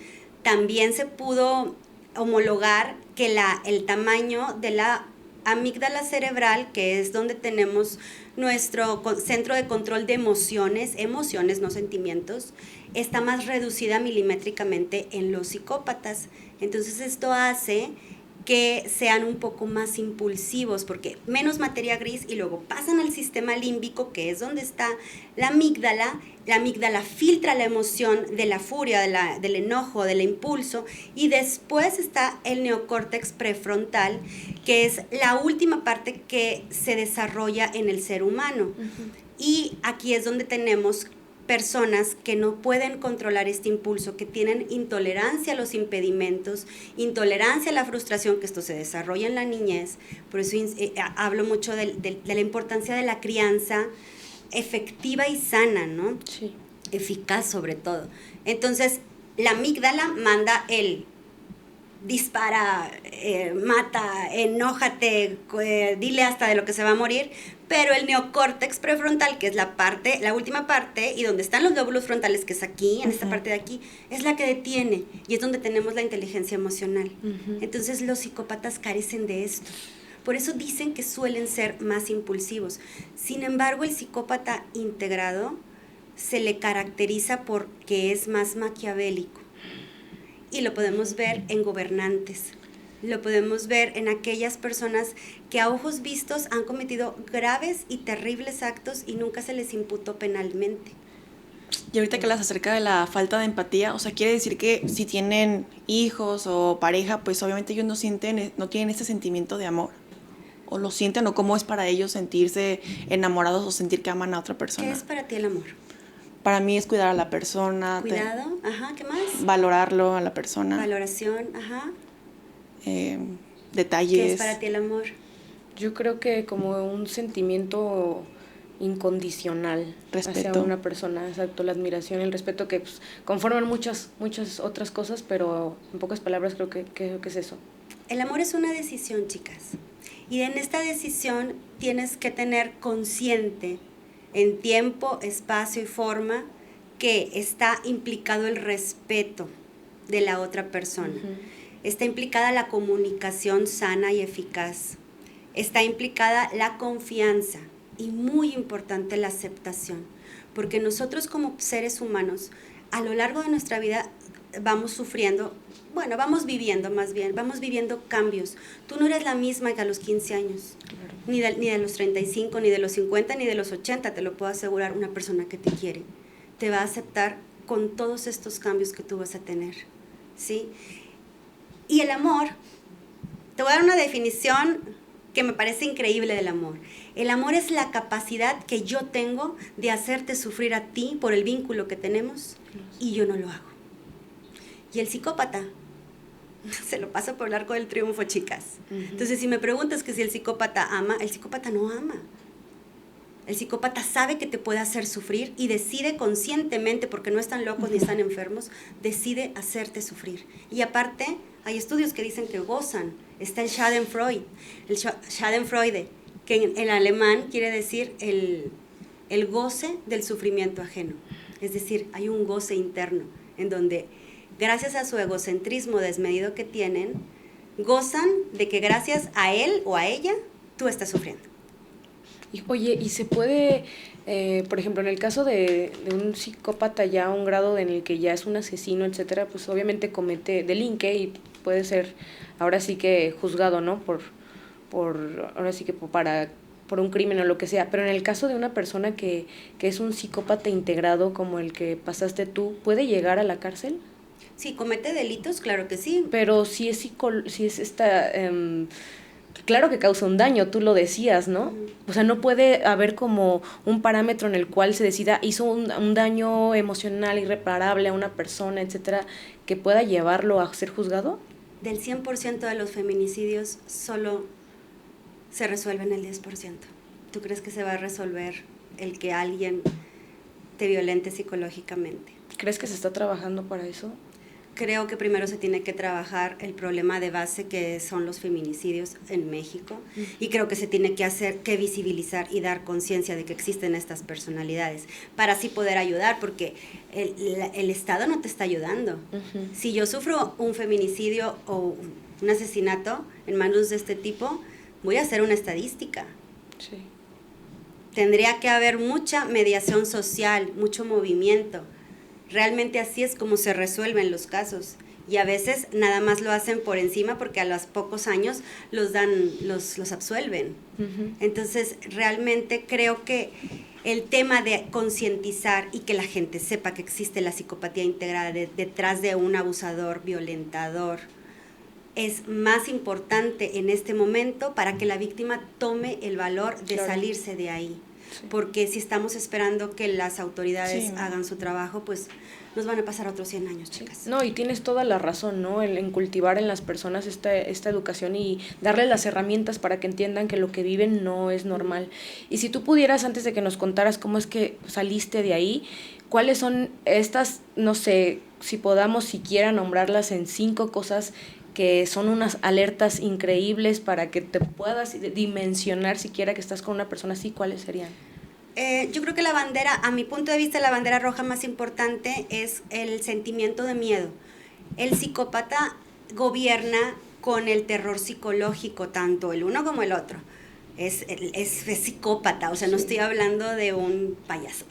También se pudo homologar que el tamaño de la amígdala cerebral, que es donde tenemos nuestro centro de control de emociones, no sentimientos, está más reducida milimétricamente en los psicópatas. Entonces esto hace que sean un poco más impulsivos, porque menos materia gris, y luego pasan al sistema límbico, que es donde está la amígdala. La amígdala filtra la emoción de la furia, del enojo, del impulso, y después está el neocórtex prefrontal, que es la última parte que se desarrolla en el ser humano. Y aquí es donde tenemos personas que no pueden controlar este impulso, que tienen intolerancia a los impedimentos, intolerancia a la frustración, que esto se desarrolla en la niñez. Por eso hablo mucho de la importancia de la crianza efectiva y sana, ¿no?
Sí.
Eficaz sobre todo. Entonces, la amígdala manda dispara, mata, enójate, dile hasta de lo que se va a morir, pero el neocórtex prefrontal, que es la última parte, y donde están los lóbulos frontales, que es aquí, en esta parte de aquí, es la que detiene, y es donde tenemos la inteligencia emocional. Entonces los psicópatas carecen de esto. Por eso dicen que suelen ser más impulsivos. Sin embargo, el psicópata integrado se le caracteriza porque es más maquiavélico. Y lo podemos ver en gobernantes, lo podemos ver en aquellas personas que a ojos vistos han cometido graves y terribles actos y nunca se les imputó penalmente.
Y ahorita que hablas acerca de la falta de empatía, o sea, quiere decir que si tienen hijos o pareja, pues obviamente ellos no tienen este sentimiento de amor. O lo sienten, o cómo es para ellos sentirse enamorados o sentir que aman a otra persona.
¿Qué es para ti el amor?
Para mí es cuidar a la persona.
Cuidado, ajá, ¿qué más?
Valorarlo a la persona.
Valoración, ajá.
Detalles.
¿Qué es para ti el amor?
Yo creo que como un sentimiento incondicional
Respeto.
hacia una persona, exacto, la admiración, el respeto, que pues, conforman muchas otras cosas, pero en pocas palabras creo que es eso.
El amor es una decisión, chicas. Y en esta decisión tienes que tener consciente en tiempo, espacio y forma que está implicado el respeto de la otra persona. Está implicada la comunicación sana y eficaz. Está implicada la confianza y muy importante la aceptación. Porque nosotros como seres humanos, a lo largo de nuestra vida, vamos sufriendo, bueno, vamos viviendo más bien, vamos viviendo cambios. Tú no eres la misma que a los 15 años, claro. ni de los 35, ni de los 50, ni de los 80, te lo puedo asegurar. Una persona que te quiere te va a aceptar con todos estos cambios que tú vas a tener, ¿sí? Y el amor, te voy a dar una definición que me parece increíble del amor. El amor es la capacidad que yo tengo de hacerte sufrir a ti por el vínculo que tenemos y yo no lo hago. Y el psicópata se lo pasa por el arco del triunfo, chicas. Entonces, si me preguntas que si el psicópata ama, el psicópata no ama. El psicópata sabe que te puede hacer sufrir y decide conscientemente, porque no están locos ni están enfermos, decide hacerte sufrir. Y aparte, hay estudios que dicen que gozan. Está el Schadenfreude, que en alemán quiere decir el goce del sufrimiento ajeno. Es decir, hay un goce interno en donde, gracias a su egocentrismo desmedido que tienen, gozan de que gracias a él o a ella, tú estás sufriendo.
Y, oye, ¿y se puede, por ejemplo, en el caso de un psicópata ya a un grado en el que ya es un asesino, etcétera, pues obviamente delinque y puede ser ahora sí que juzgado, ¿no? Ahora sí que por un crimen o lo que sea, pero en el caso de una persona que es un psicópata integrado como el que pasaste tú, ¿puede llegar a la cárcel?
Sí, comete delitos, claro que sí.
Pero si es claro que causa un daño, tú lo decías, ¿no? O sea, no puede haber como un parámetro en el cual se decida, hizo un daño emocional irreparable a una persona, etcétera, que pueda llevarlo a ser juzgado.
Del 100% de los feminicidios, solo se resuelven el 10%. ¿Tú crees que se va a resolver el que alguien te violente psicológicamente?
¿Crees que se está trabajando para eso?
Creo que primero se tiene que trabajar el problema de base que son los feminicidios en México, y creo que se tiene que visibilizar y dar conciencia de que existen estas personalidades para así poder ayudar, porque el Estado no te está ayudando. Si yo sufro un feminicidio o un asesinato en manos de este tipo, voy a hacer una estadística.
Sí.
Tendría que haber mucha mediación social, mucho movimiento. Realmente así es como se resuelven los casos, y a veces nada más lo hacen por encima porque a los pocos años los absuelven. Entonces realmente creo que el tema de concientizar y que la gente sepa que existe la psicopatía integrada detrás de un abusador, violentador, es más importante en este momento para que la víctima tome el valor de salirse de ahí. Sí. Porque si estamos esperando que las autoridades hagan su trabajo, pues nos van a pasar otros 100 años, chicas.
No, y tienes toda la razón, ¿no? En cultivar en las personas esta educación y darles las herramientas para que entiendan que lo que viven no es normal. Y si tú pudieras, antes de que nos contaras cómo es que saliste de ahí, ¿cuáles son estas, no sé, si podamos siquiera nombrarlas en 5 cosas que son unas alertas increíbles para que te puedas dimensionar siquiera que estás con una persona así? ¿Cuáles serían?
Yo creo que la bandera, a mi punto de vista, la bandera roja más importante es el sentimiento de miedo. El psicópata gobierna con el terror psicológico, tanto el uno como el otro. Es psicópata, o sea, no estoy hablando de un payaso.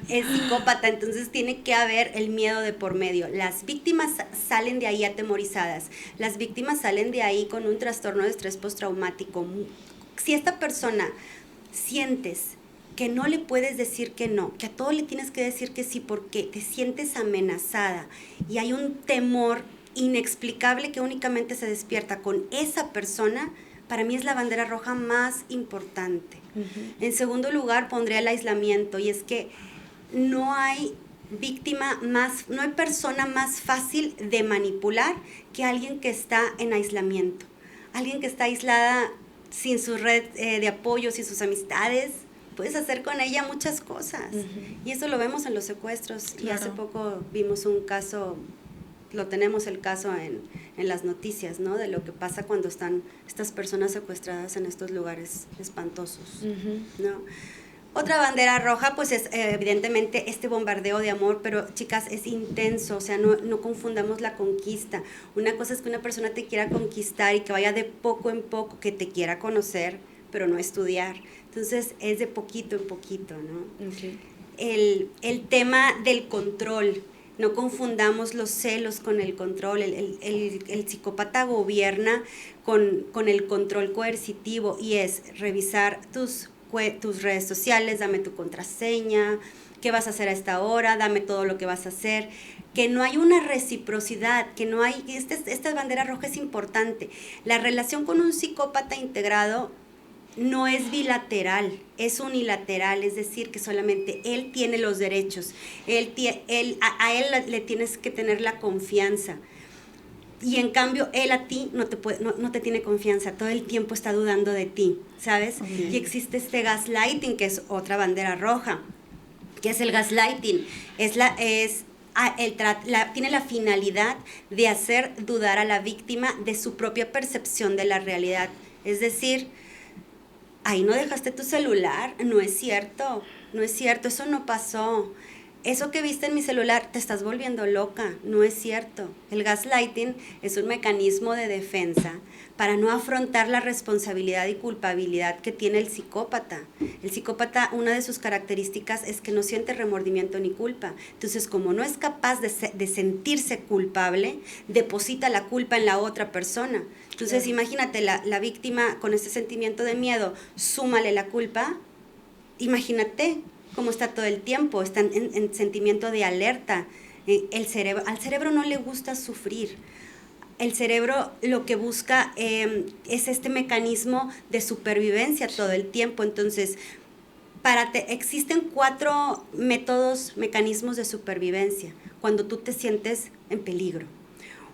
Es psicópata, entonces tiene que haber el miedo de por medio. Las víctimas salen de ahí atemorizadas, las víctimas salen de ahí con un trastorno de estrés postraumático. Si esta persona sientes que no le puedes decir que no, que a todo le tienes que decir que sí porque te sientes amenazada y hay un temor inexplicable que únicamente se despierta con esa persona, para mí es la bandera roja más importante. En segundo lugar, pondría el aislamiento, y es que no hay no hay persona más fácil de manipular que alguien que está en aislamiento. Alguien que está aislada sin su red de apoyo, sin sus amistades, puedes hacer con ella muchas cosas. Y eso lo vemos en los secuestros. Claro. Y hace poco vimos un caso, lo tenemos el caso en las noticias, ¿no? De lo que pasa cuando están estas personas secuestradas en estos lugares espantosos, ¿no? Otra bandera roja, pues es evidentemente este bombardeo de amor, pero chicas, es intenso, o sea, no confundamos la conquista. Una cosa es que una persona te quiera conquistar y que vaya de poco en poco, que te quiera conocer, pero no estudiar. Entonces, es de poquito en poquito, ¿no? Okay. El tema del control. No confundamos los celos con el control. El psicópata gobierna con el control coercitivo y es revisar tus redes sociales, dame tu contraseña, qué vas a hacer a esta hora, dame todo lo que vas a hacer. Que no hay una reciprocidad, que no hay, esta bandera roja es importante. La relación con un psicópata integrado no es bilateral, es unilateral, es decir, que solamente él tiene los derechos, a él le tienes que tener la confianza. Y en cambio, él a ti no te tiene confianza, todo el tiempo está dudando de ti, ¿sabes? Okay. Y existe este gaslighting, que es otra bandera roja. ¿Qué es el gaslighting? Tiene la finalidad de hacer dudar a la víctima de su propia percepción de la realidad. Es decir, ahí no dejaste tu celular, no es cierto, eso no pasó. Eso que viste en mi celular, te estás volviendo loca, no es cierto. El gaslighting es un mecanismo de defensa para no afrontar la responsabilidad y culpabilidad que tiene el psicópata. El psicópata, una de sus características es que no siente remordimiento ni culpa. Entonces, como no es capaz de sentirse culpable, deposita la culpa en la otra persona. Entonces, imagínate, la víctima con este sentimiento de miedo, súmale la culpa, imagínate cómo está todo el tiempo, está en sentimiento de alerta. Al cerebro no le gusta sufrir. El cerebro lo que busca es este mecanismo de supervivencia todo el tiempo. Entonces, existen 4 mecanismos de supervivencia cuando tú te sientes en peligro.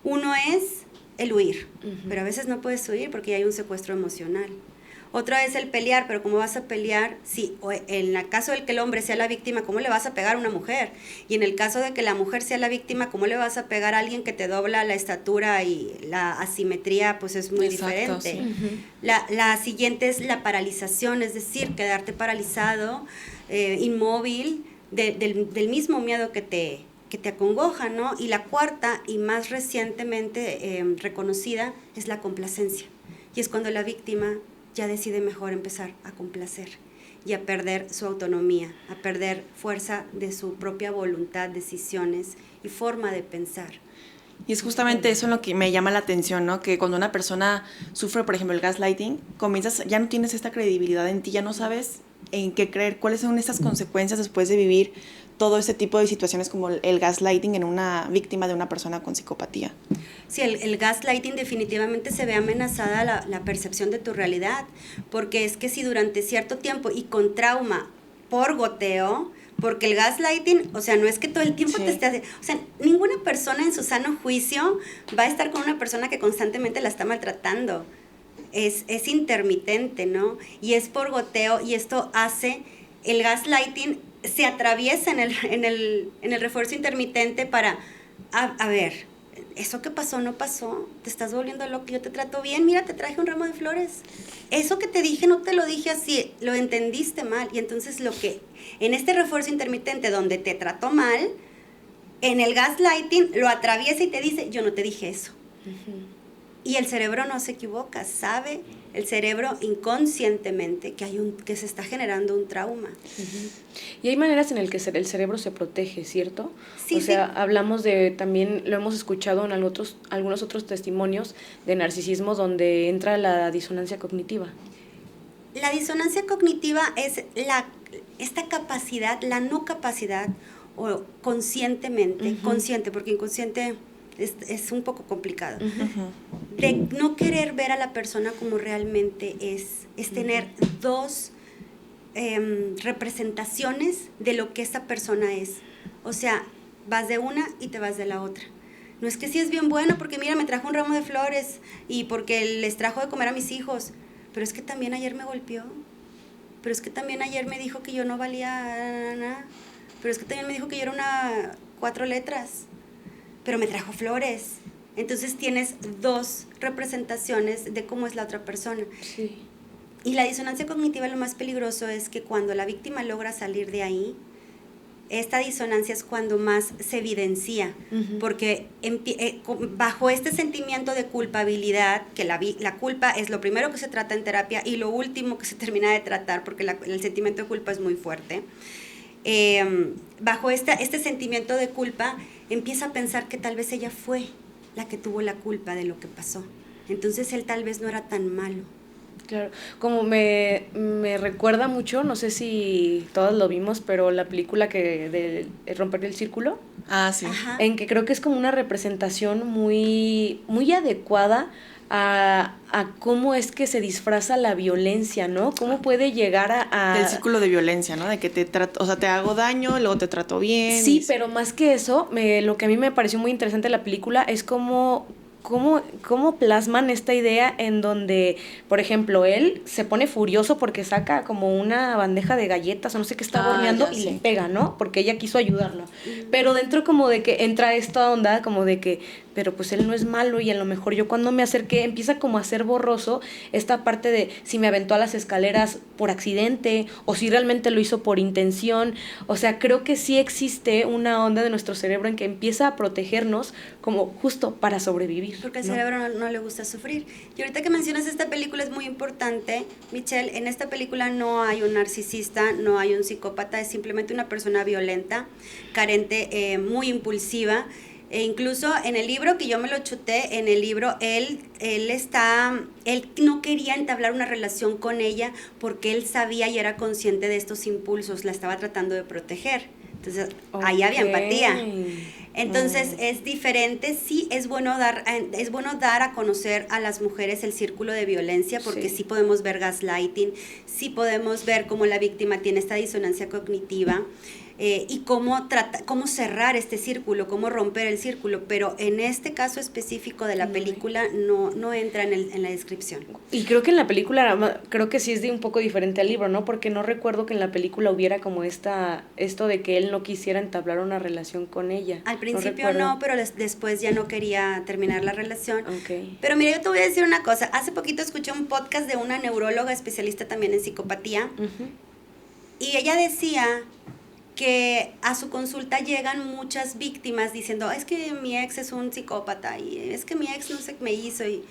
Uno es el huir, pero a veces no puedes huir porque hay un secuestro emocional. Otra es el pelear, pero ¿cómo vas a pelear? Si en el caso de que el hombre sea la víctima, ¿cómo le vas a pegar a una mujer? Y en el caso de que la mujer sea la víctima, ¿cómo le vas a pegar a alguien que te dobla la estatura y la asimetría? Pues es muy diferente. Sí. La siguiente es la paralización, es decir, quedarte paralizado, inmóvil, del mismo miedo que te acongoja, ¿no? Y la cuarta y más recientemente reconocida es la complacencia. Y es cuando la víctima ya decide mejor empezar a complacer y a perder su autonomía, a perder fuerza de su propia voluntad, decisiones y forma de pensar.
Y es justamente eso en lo que me llama la atención, ¿no? Que cuando una persona sufre, por ejemplo, el gaslighting, ya no tienes esta credibilidad en ti, ya no sabes en qué creer, cuáles son estas consecuencias después de vivir todo este tipo de situaciones como el gaslighting en una víctima de una persona con psicopatía.
Sí, el gaslighting definitivamente se ve amenazada la percepción de tu realidad, porque es que si durante cierto tiempo y con trauma por goteo, porque el gaslighting, o sea, no es que todo el tiempo te esté haciendo, o sea, ninguna persona en su sano juicio va a estar con una persona que constantemente la está maltratando. Es intermitente, ¿no? Y es por goteo, y esto hace, el gaslighting se atraviesa en el refuerzo intermitente para, a ver, eso que pasó no pasó, te estás volviendo loco, yo te trato bien, mira, te traje un ramo de flores. Eso que te dije no te lo dije así, lo entendiste mal. Y entonces en este refuerzo intermitente donde te trató mal, en el gaslighting lo atraviesa y te dice, yo no te dije eso. Uh-huh. Y el cerebro no se equivoca, sabe el cerebro inconscientemente que se está generando un trauma.
Uh-huh. Y hay maneras en las que el cerebro se protege, ¿cierto?
Sí,
o sea, hablamos también lo hemos escuchado en algunos otros testimonios de narcisismo donde entra la disonancia cognitiva.
La disonancia cognitiva es esta capacidad, la no capacidad, o conscientemente, uh-huh. Consciente, porque inconsciente es un poco complicado, uh-huh. De no querer ver a la persona como realmente es tener dos representaciones de lo que esta persona es. O sea, vas de una y te vas de la otra. No es que sí es bien bueno porque mira, me trajo un ramo de flores y porque les trajo de comer a mis hijos, pero es que también ayer me golpeó, pero es que también ayer me dijo que yo no valía nada, pero es que también me dijo que yo era una 4 letras, pero me trajo flores. Entonces tienes dos representaciones de cómo es la otra persona.
Sí.
Y la disonancia cognitiva, lo más peligroso es que cuando la víctima logra salir de ahí, esta disonancia es cuando más se evidencia, uh-huh. Porque bajo este sentimiento de culpabilidad, que la culpa es lo primero que se trata en terapia y lo último que se termina de tratar, porque el sentimiento de culpa es muy fuerte, bajo este sentimiento de culpa, empieza a pensar que tal vez ella fue la que tuvo la culpa de lo que pasó. Entonces él tal vez no era tan malo.
Claro, como me recuerda mucho, no sé si todos lo vimos, pero la película de Romper el Círculo,
Sí.
Ajá.
en que creo que es como una representación muy, muy adecuada a cómo es que se disfraza la violencia, ¿no? Cómo puede llegar
Del círculo de violencia, ¿no? De que te hago daño, luego te trato bien.
Sí, pero más que eso, lo que a mí me pareció muy interesante de la película es cómo plasman esta idea en donde, por ejemplo, él se pone furioso porque saca como una bandeja de galletas o no sé qué está horneando y le pega, ¿no? Porque ella quiso ayudarlo. Pero dentro como de que entra esta onda como de que, pero pues él no es malo y a lo mejor yo cuando me acerqué empieza como a ser borroso esta parte de si me aventó a las escaleras por accidente o si realmente lo hizo por intención. O sea, creo que sí existe una onda de nuestro cerebro en que empieza a protegernos como justo para sobrevivir.
Porque al
¿no?
cerebro no le gusta sufrir. Y ahorita que mencionas esta película es muy importante, Michelle, en esta película no hay un narcisista, no hay un psicópata, es simplemente una persona violenta, carente, muy impulsiva. E incluso en el libro que yo me lo chuté, en el libro él no quería entablar una relación con ella porque él sabía y era consciente de estos impulsos, la estaba tratando de proteger. Entonces, ahí había empatía. Entonces, es diferente. Sí, es bueno dar a conocer a las mujeres el círculo de violencia, porque sí podemos ver gaslighting, sí podemos ver cómo la víctima tiene esta disonancia cognitiva, y cómo cerrar este círculo, cómo romper el círculo, pero en este caso específico de la película no entra en la descripción.
Y creo que en la película, creo que sí es de un poco diferente al libro, ¿no? Porque no recuerdo que en la película hubiera como esto de que él no quisiera entablar una relación con ella.
Al principio no, pero después ya no quería terminar la relación.
Okay.
Pero mira, yo te voy a decir una cosa. Hace poquito escuché un podcast de una neuróloga especialista también en psicopatía, y ella decía que a su consulta llegan muchas víctimas diciendo, es que mi ex es un psicópata, y es que mi ex no sé qué me hizo. Y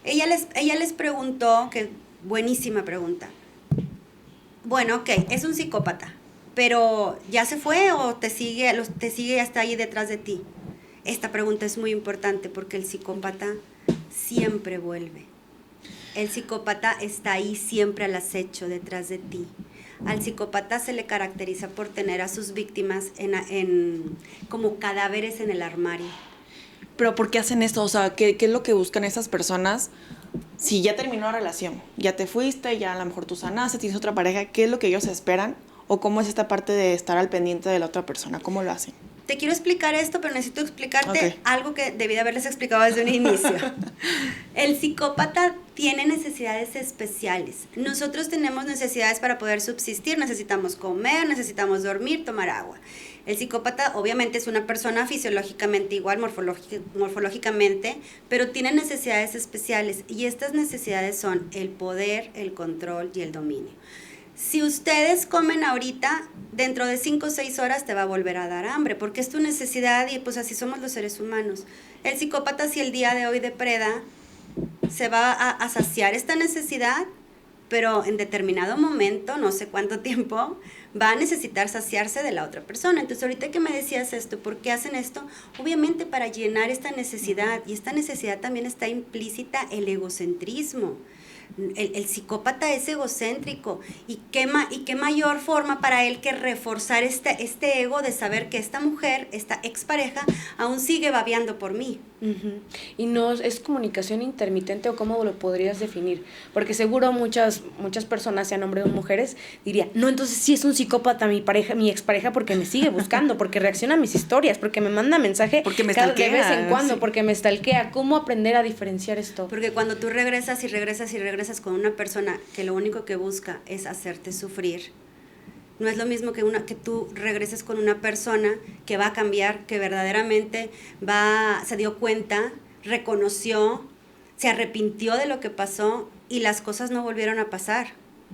ella les preguntó, que buenísima pregunta, bueno, ok, es un psicópata, pero ¿ya se fue o te sigue y está ahí detrás de ti? Esta pregunta es muy importante porque el psicópata siempre vuelve. El psicópata está ahí siempre al acecho detrás de ti. Al psicópata se le caracteriza por tener a sus víctimas como cadáveres en el armario.
Pero ¿por qué hacen esto? O sea, ¿qué es lo que buscan esas personas? Si ya terminó la relación, ya te fuiste, ya a lo mejor tú sanaste, tienes otra pareja, ¿qué es lo que ellos esperan? ¿O cómo es esta parte de estar al pendiente de la otra persona? ¿Cómo lo hacen?
Te quiero explicar esto, pero necesito explicarte algo que debí de haberles explicado desde un inicio. El psicópata tiene necesidades especiales. Nosotros tenemos necesidades para poder subsistir. Necesitamos comer, necesitamos dormir, tomar agua. El psicópata obviamente es una persona fisiológicamente igual, morfológicamente, pero tiene necesidades especiales. Y estas necesidades son el poder, el control y el dominio. Si ustedes comen ahorita, dentro de 5 o 6 horas te va a volver a dar hambre, porque es tu necesidad y pues así somos los seres humanos. El psicópata, si el día de hoy depreda, se va a saciar esta necesidad, pero en determinado momento, no sé cuánto tiempo, va a necesitar saciarse de la otra persona. Entonces, ahorita que me decías esto, ¿por qué hacen esto? Obviamente para llenar esta necesidad, y esta necesidad también está implícita el egocentrismo. El psicópata es egocéntrico, y qué mayor forma para él que reforzar este ego de saber que esta mujer, esta expareja, aún sigue babeando por mí.
¿Y no es comunicación intermitente o cómo lo podrías definir? Porque seguro muchas personas, sean hombres o mujeres, dirían, no, entonces sí es un psicópata mi expareja porque me sigue buscando, porque reacciona a mis historias, porque me manda mensaje
porque me
cada de vez en cuando,
sí.
Porque me stalkea. ¿Cómo aprender a diferenciar esto?
Porque cuando tú regresas con una persona que lo único que busca es hacerte sufrir, no es lo mismo que tú regreses con una persona que va a cambiar, que verdaderamente se dio cuenta, reconoció, se arrepintió de lo que pasó y las cosas no volvieron a pasar.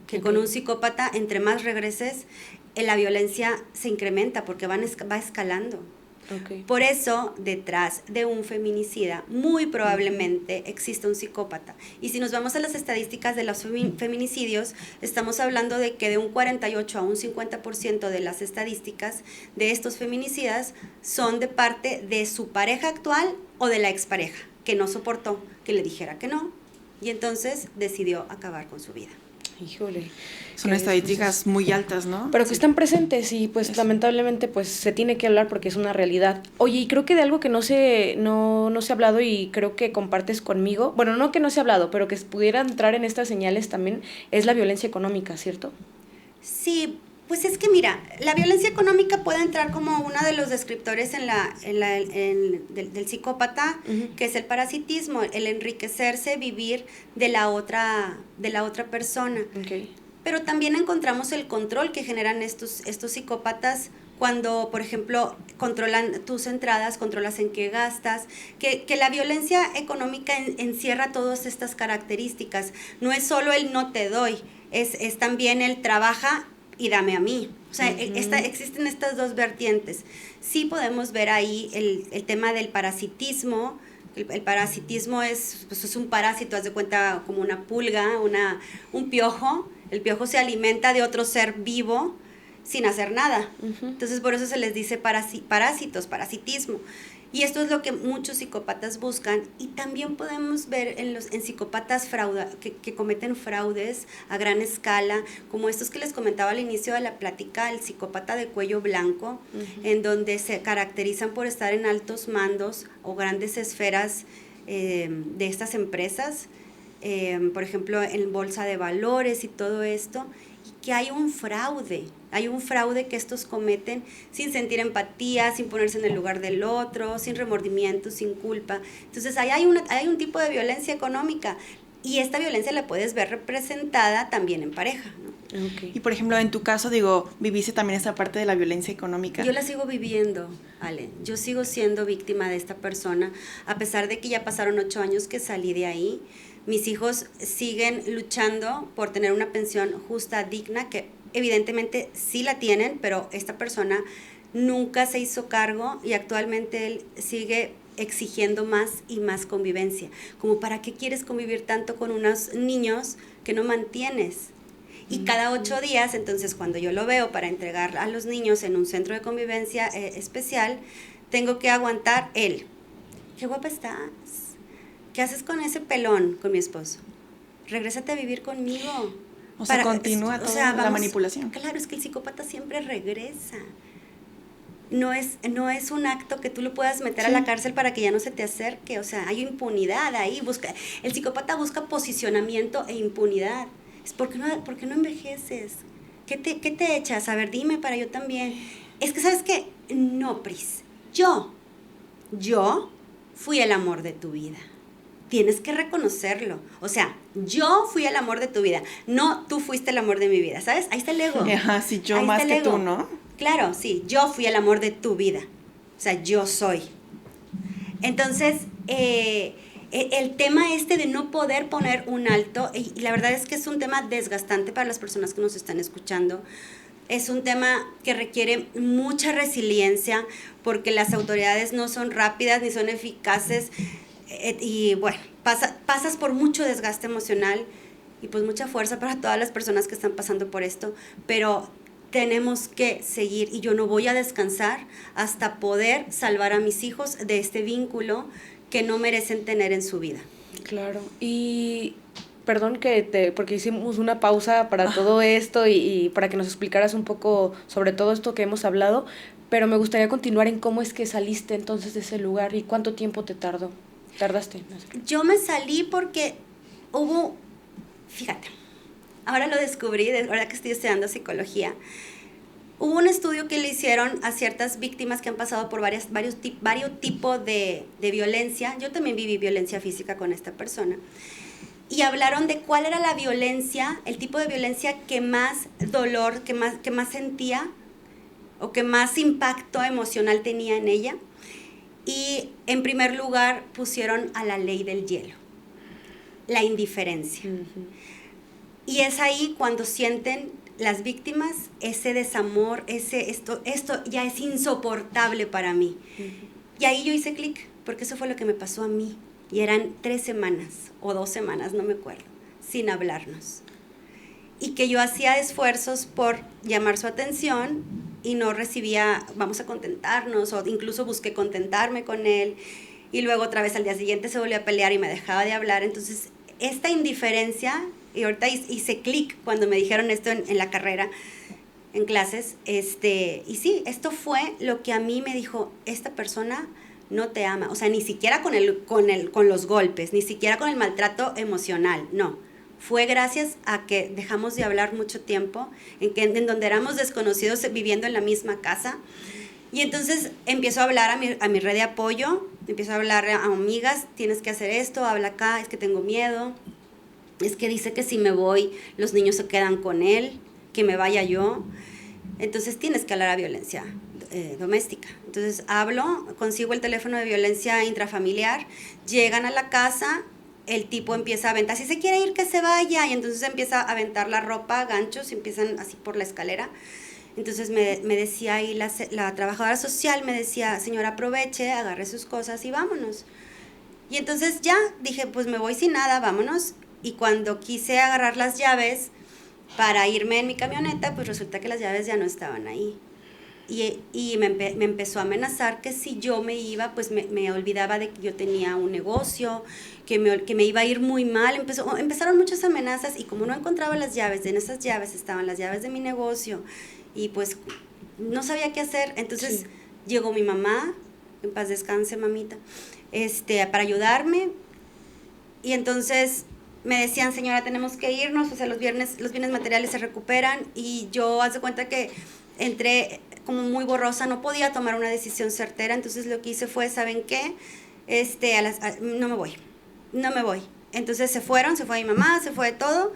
Que con un psicópata, entre más regreses, la violencia se incrementa porque va escalando.
Ok.
Por eso, detrás de un feminicida, muy probablemente existe un psicópata. Y si nos vamos a las estadísticas de los feminicidios, estamos hablando de que de un 48 a un 50% de las estadísticas de estos feminicidas son de parte de su pareja actual o de la expareja, que no soportó que le dijera que no, y entonces decidió acabar con su vida.
Híjole.
Son estadísticas muy altas, ¿no?
Pero que están presentes y pues lamentablemente pues se tiene que hablar porque es una realidad. Oye, y creo que de algo que no se ha hablado y creo que compartes conmigo, bueno, no que no se ha hablado, pero que pudiera entrar en estas señales también, es la violencia económica, ¿cierto?
Sí, pues es que mira, la violencia económica puede entrar como uno de los descriptores del psicópata, que es el parasitismo, el enriquecerse, vivir de la otra persona.
Okay.
Pero también encontramos el control que generan estos psicópatas cuando, por ejemplo, controlan tus entradas, controlas en qué gastas, que la violencia económica encierra todas estas características. No es solo el no te doy, es también el trabaja y dame a mí. O sea, existen estas dos vertientes. Sí podemos ver ahí el tema del parasitismo. El parasitismo es un parásito, haz de cuenta, como una pulga, un piojo. El piojo se alimenta de otro ser vivo sin hacer nada. Entonces, por eso se les dice parásitos, parasitismo. Y esto es lo que muchos psicópatas buscan. Y también podemos ver en psicópatas que cometen fraudes a gran escala, como estos que les comentaba al inicio de la plática, el psicópata de cuello blanco, en donde se caracterizan por estar en altos mandos o grandes esferas de estas empresas, por ejemplo, en bolsa de valores y todo esto, y que hay un fraude que estos cometen sin sentir empatía, sin ponerse en el lugar del otro, sin remordimiento, sin culpa. Entonces ahí hay un tipo de violencia económica, y esta violencia la puedes ver representada también en pareja, ¿no?
Okay.
Y por ejemplo, en tu caso, digo, viviste también esta parte de la violencia económica.
Yo la sigo viviendo, Ale. Yo sigo siendo víctima de esta persona, a pesar de que ya pasaron 8 años que salí de ahí. Mis hijos siguen luchando por tener una pensión justa, digna, que evidentemente sí la tienen, pero esta persona nunca se hizo cargo y actualmente él sigue exigiendo más y más convivencia. Como, ¿para qué quieres convivir tanto con unos niños que no mantienes? Y cada 8 días, entonces, cuando yo lo veo para entregar a los niños en un centro de convivencia especial, tengo que aguantar él. ¿Qué guapa estás? ¿Qué haces con ese pelón? Con mi esposo. Regrésate a vivir conmigo.
O sea, continúa toda la manipulación.
Claro, es que el psicópata siempre regresa. No es un acto que tú lo puedas meter a la cárcel para que ya no se te acerque. O sea, hay impunidad ahí. El psicópata busca posicionamiento e impunidad. Es ¿por qué no envejeces? ¿Qué te echas? A ver, dime para yo también. Es que, ¿sabes qué? No, Pris. Yo fui el amor de tu vida. Tienes que reconocerlo. O sea, yo fui el amor de tu vida. No, tú fuiste el amor de mi vida, ¿sabes? Ahí está el ego.
Sí, yo más que tú, ¿no?
Claro, sí, yo fui el amor de tu vida. O sea, yo soy. Entonces, el tema de no poder poner un alto, y la verdad es que es un tema desgastante para las personas que nos están escuchando. Es un tema que requiere mucha resiliencia, porque las autoridades no son rápidas ni son eficaces. Y bueno, pasas por mucho desgaste emocional y pues mucha fuerza para todas las personas que están pasando por esto, pero tenemos que seguir, y yo no voy a descansar hasta poder salvar a mis hijos de este vínculo que no merecen tener en su vida.
Claro, y perdón porque hicimos una pausa para todo esto y para que nos explicaras un poco sobre todo esto que hemos hablado, pero me gustaría continuar en cómo es que saliste entonces de ese lugar y cuánto tiempo tardaste.
Yo me salí porque fíjate, ahora lo descubrí, ahora que estoy estudiando psicología, hubo un estudio que le hicieron a ciertas víctimas que han pasado por varios tipos de violencia. Yo también viví violencia física con esta persona. Y hablaron de cuál era la violencia, el tipo de violencia que más dolor, que más sentía, o que más impacto emocional tenía en ella. Y en primer lugar pusieron a la ley del hielo, la indiferencia. Y es ahí cuando sienten las víctimas, ese desamor, esto ya es insoportable para mí. Y ahí yo hice clic, porque eso fue lo que me pasó a mí. Y eran 3 semanas o 2 semanas, no me acuerdo, sin hablarnos. Y que yo hacía esfuerzos por llamar su atención y no recibía, vamos a contentarnos, o incluso busqué contentarme con él. Y luego otra vez al día siguiente se volvió a pelear y me dejaba de hablar. Entonces, esta indiferencia, y ahorita hice clic cuando me dijeron esto en la carrera, en clases, y sí, esto fue lo que a mí me dijo, esta persona no te ama, o sea, ni siquiera con los golpes, ni siquiera con el maltrato emocional, no. Fue gracias a que dejamos de hablar mucho tiempo, en donde éramos desconocidos viviendo en la misma casa. Y entonces empiezo a hablar a mi red de apoyo, empiezo a hablar a amigas, tienes que hacer esto, habla acá, es que tengo miedo, es que dice que si me voy, los niños se quedan con él, que me vaya yo. Entonces tienes que hablar a violencia doméstica. Entonces hablo, consigo el teléfono de violencia intrafamiliar, llegan a la casa, el tipo empieza a aventar, si se quiere ir que se vaya, y entonces empieza a aventar la ropa, ganchos, y empiezan así por la escalera. Entonces me decía ahí la trabajadora social, me decía, señora, aproveche, agarre sus cosas y vámonos. Y entonces ya dije, pues me voy sin nada, vámonos. Y cuando quise agarrar las llaves para irme en mi camioneta, pues resulta que las llaves ya no estaban ahí. Y me empezó a amenazar que si yo me iba, pues me olvidaba de que yo tenía un negocio, que me iba a ir muy mal. Empezaron muchas amenazas, y como no encontraba las llaves, en esas llaves estaban las llaves de mi negocio, y pues no sabía qué hacer. Entonces llegó mi mamá, en paz descanse mamita, para ayudarme, y entonces me decían, señora, tenemos que irnos, o sea, los bienes materiales se recuperan, y yo, haz de cuenta que entré como muy borrosa, no podía tomar una decisión certera. Entonces lo que hice fue, ¿saben qué? No me voy. Entonces se fue mi mamá, se fue todo.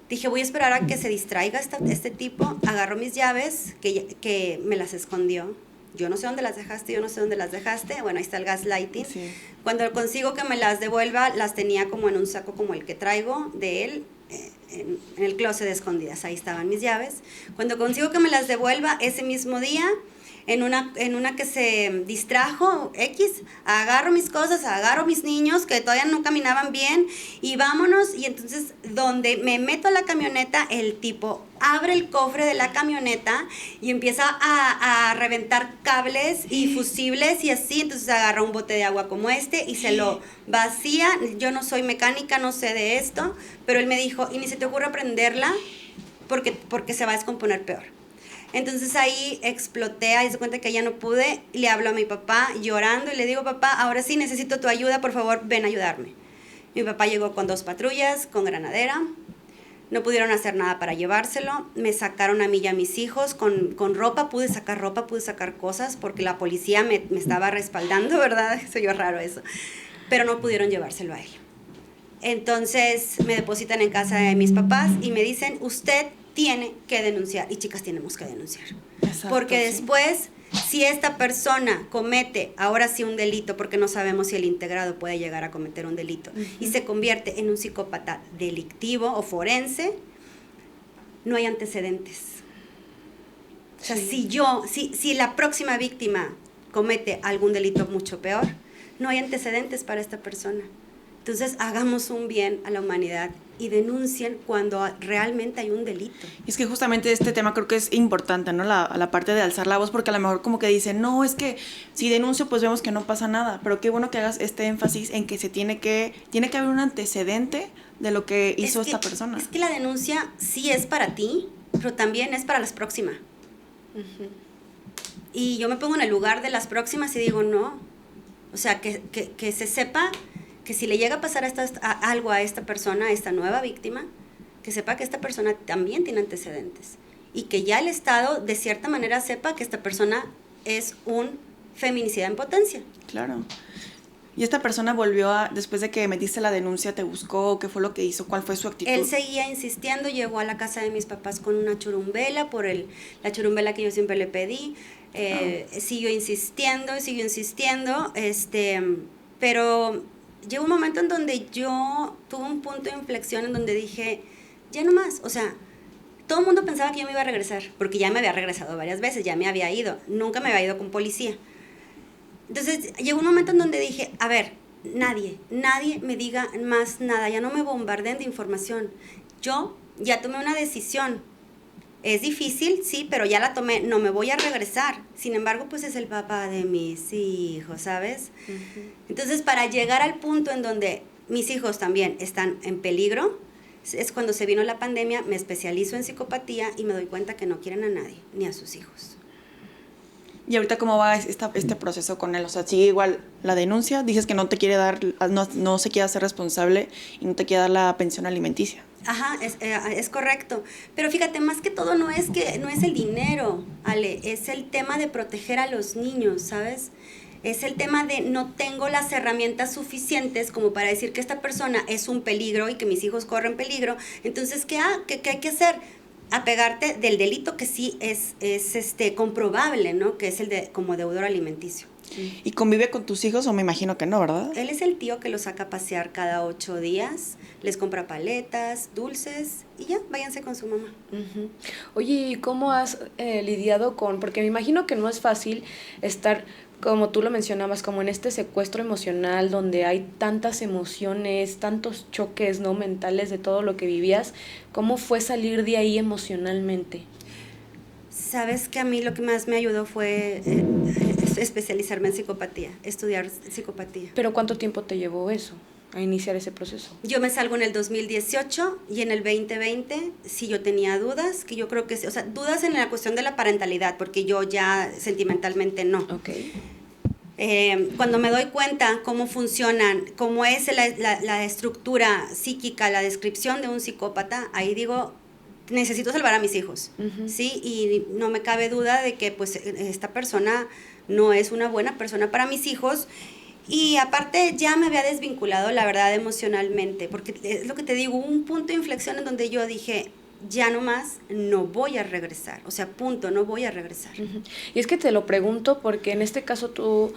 Dije, voy a esperar a que se distraiga este tipo. Agarró mis llaves, que me las escondió. Yo no sé dónde las dejaste. Bueno, ahí está el gaslighting. Sí. Cuando consigo que me las devuelva, las tenía como en un saco como el que traigo de él, en el closet de escondidas. Ahí estaban mis llaves. Cuando consigo que me las devuelva, ese mismo día, en una que se distrajo, agarro mis cosas, agarro mis niños que todavía no caminaban bien, y vámonos. Y entonces, donde me meto a la camioneta, el tipo abre el cofre de la camioneta y empieza a reventar cables y fusibles y así. Entonces agarra un bote de agua como y se lo vacía. Yo no soy mecánica, no sé de esto, pero él me dijo, y ni se te ocurra prenderla porque se va a descomponer peor. Entonces ahí exploté, ahí se cuenta que ya no pude, le hablo a mi papá llorando y le digo, papá, ahora sí necesito tu ayuda, por favor, ven a ayudarme. Mi papá llegó con 2 patrullas, con granadera, no pudieron hacer nada para llevárselo, me sacaron a mí y a mis hijos con ropa, pude sacar cosas porque la policía me estaba respaldando, ¿verdad? Se oyó raro eso, pero no pudieron llevárselo a él. Entonces me depositan en casa de mis papás y me dicen, usted tiene que denunciar, y chicas, tenemos que denunciar. Exacto, porque después, si esta persona comete ahora sí un delito, porque no sabemos si el integrado puede llegar a cometer un delito, y se convierte en un psicópata delictivo o forense, no hay antecedentes. O sea, si la próxima víctima comete algún delito mucho peor, no hay antecedentes para esta persona. Entonces, hagamos un bien a la humanidad y denuncien cuando realmente hay un delito.
Y es que justamente este tema creo que es importante, ¿no? La parte de alzar la voz, porque a lo mejor como que dicen, no, es que si denuncio pues vemos que no pasa nada, pero qué bueno que hagas este énfasis en que tiene que haber un antecedente de lo que hizo esta persona.
Es que la denuncia sí es para ti, pero también es para las próximas. Uh-huh. Y yo me pongo en el lugar de las próximas y digo, no, o sea, que se sepa que si le llega a pasar algo a esta persona, a esta nueva víctima, que sepa que esta persona también tiene antecedentes y que ya el Estado de cierta manera sepa que esta persona es un feminicida en potencia.
Claro. ¿Y esta persona después de que metiste la denuncia, te buscó? ¿Qué fue lo que hizo? ¿Cuál fue su actitud?
Él seguía insistiendo, llegó a la casa de mis papás con una churumbela, la churumbela que yo siempre le pedí. Siguió insistiendo, pero llegó un momento en donde yo tuve un punto de inflexión en donde dije, ya no más, o sea, todo el mundo pensaba que yo me iba a regresar, porque ya me había regresado varias veces, ya me había ido, nunca me había ido con policía. Entonces llegó un momento en donde dije, a ver, nadie me diga más nada, ya no me bombardeen de información. Yo ya tomé una decisión. Es difícil, sí, pero ya la tomé, no me voy a regresar. Sin embargo, pues es el papá de mis hijos, ¿sabes? Uh-huh. Entonces, para llegar al punto en donde mis hijos también están en peligro, es cuando se vino la pandemia, me especializo en psicopatía y me doy cuenta que no quieren a nadie, ni a sus hijos.
¿Y ahorita cómo va este proceso con él? O sea, ¿sigue igual la denuncia? Dices que no te quiere dar, no se quiere hacer responsable y no te quiere dar la pensión alimenticia.
Ajá, es correcto. Pero fíjate, más que todo no es el dinero, Ale, es el tema de proteger a los niños, ¿sabes? Es el tema de no tengo las herramientas suficientes como para decir que esta persona es un peligro y que mis hijos corren peligro. Entonces, ¿qué hay que hacer? Apegarte del delito que sí es comprobable, ¿no? Que es el de como deudor alimenticio.
¿Y convive con tus hijos o me imagino que no, verdad?
Él es el tío que los saca a pasear cada 8 días, les compra paletas, dulces y ya, váyanse con su mamá.
Uh-huh. Oye, ¿y cómo has lidiado porque me imagino que no es fácil estar, como tú lo mencionabas, como en este secuestro emocional donde hay tantas emociones, tantos choques, ¿no?, mentales de todo lo que vivías? ¿Cómo fue salir de ahí emocionalmente?
Sabes que a mí lo que más me ayudó fue especializarme en psicopatía, estudiar psicopatía.
¿Pero cuánto tiempo te llevó eso, a iniciar ese proceso?
Yo me salgo en el 2018 y en el 2020 sí yo tenía dudas, que yo creo que, o sea, dudas en la cuestión de la parentalidad, porque yo ya sentimentalmente no.
Okay.
Cuando me doy cuenta cómo funcionan, cómo es la estructura psíquica, la descripción de un psicópata, ahí digo, necesito salvar a mis hijos, uh-huh. ¿Sí? Y no me cabe duda de que pues esta persona no es una buena persona para mis hijos. Y aparte ya me había desvinculado, la verdad, emocionalmente, porque es lo que te digo, un punto de inflexión en donde yo dije, ya no más, no voy a regresar, o sea, punto, no voy a regresar.
Uh-huh. Y es que te lo pregunto porque en este caso tú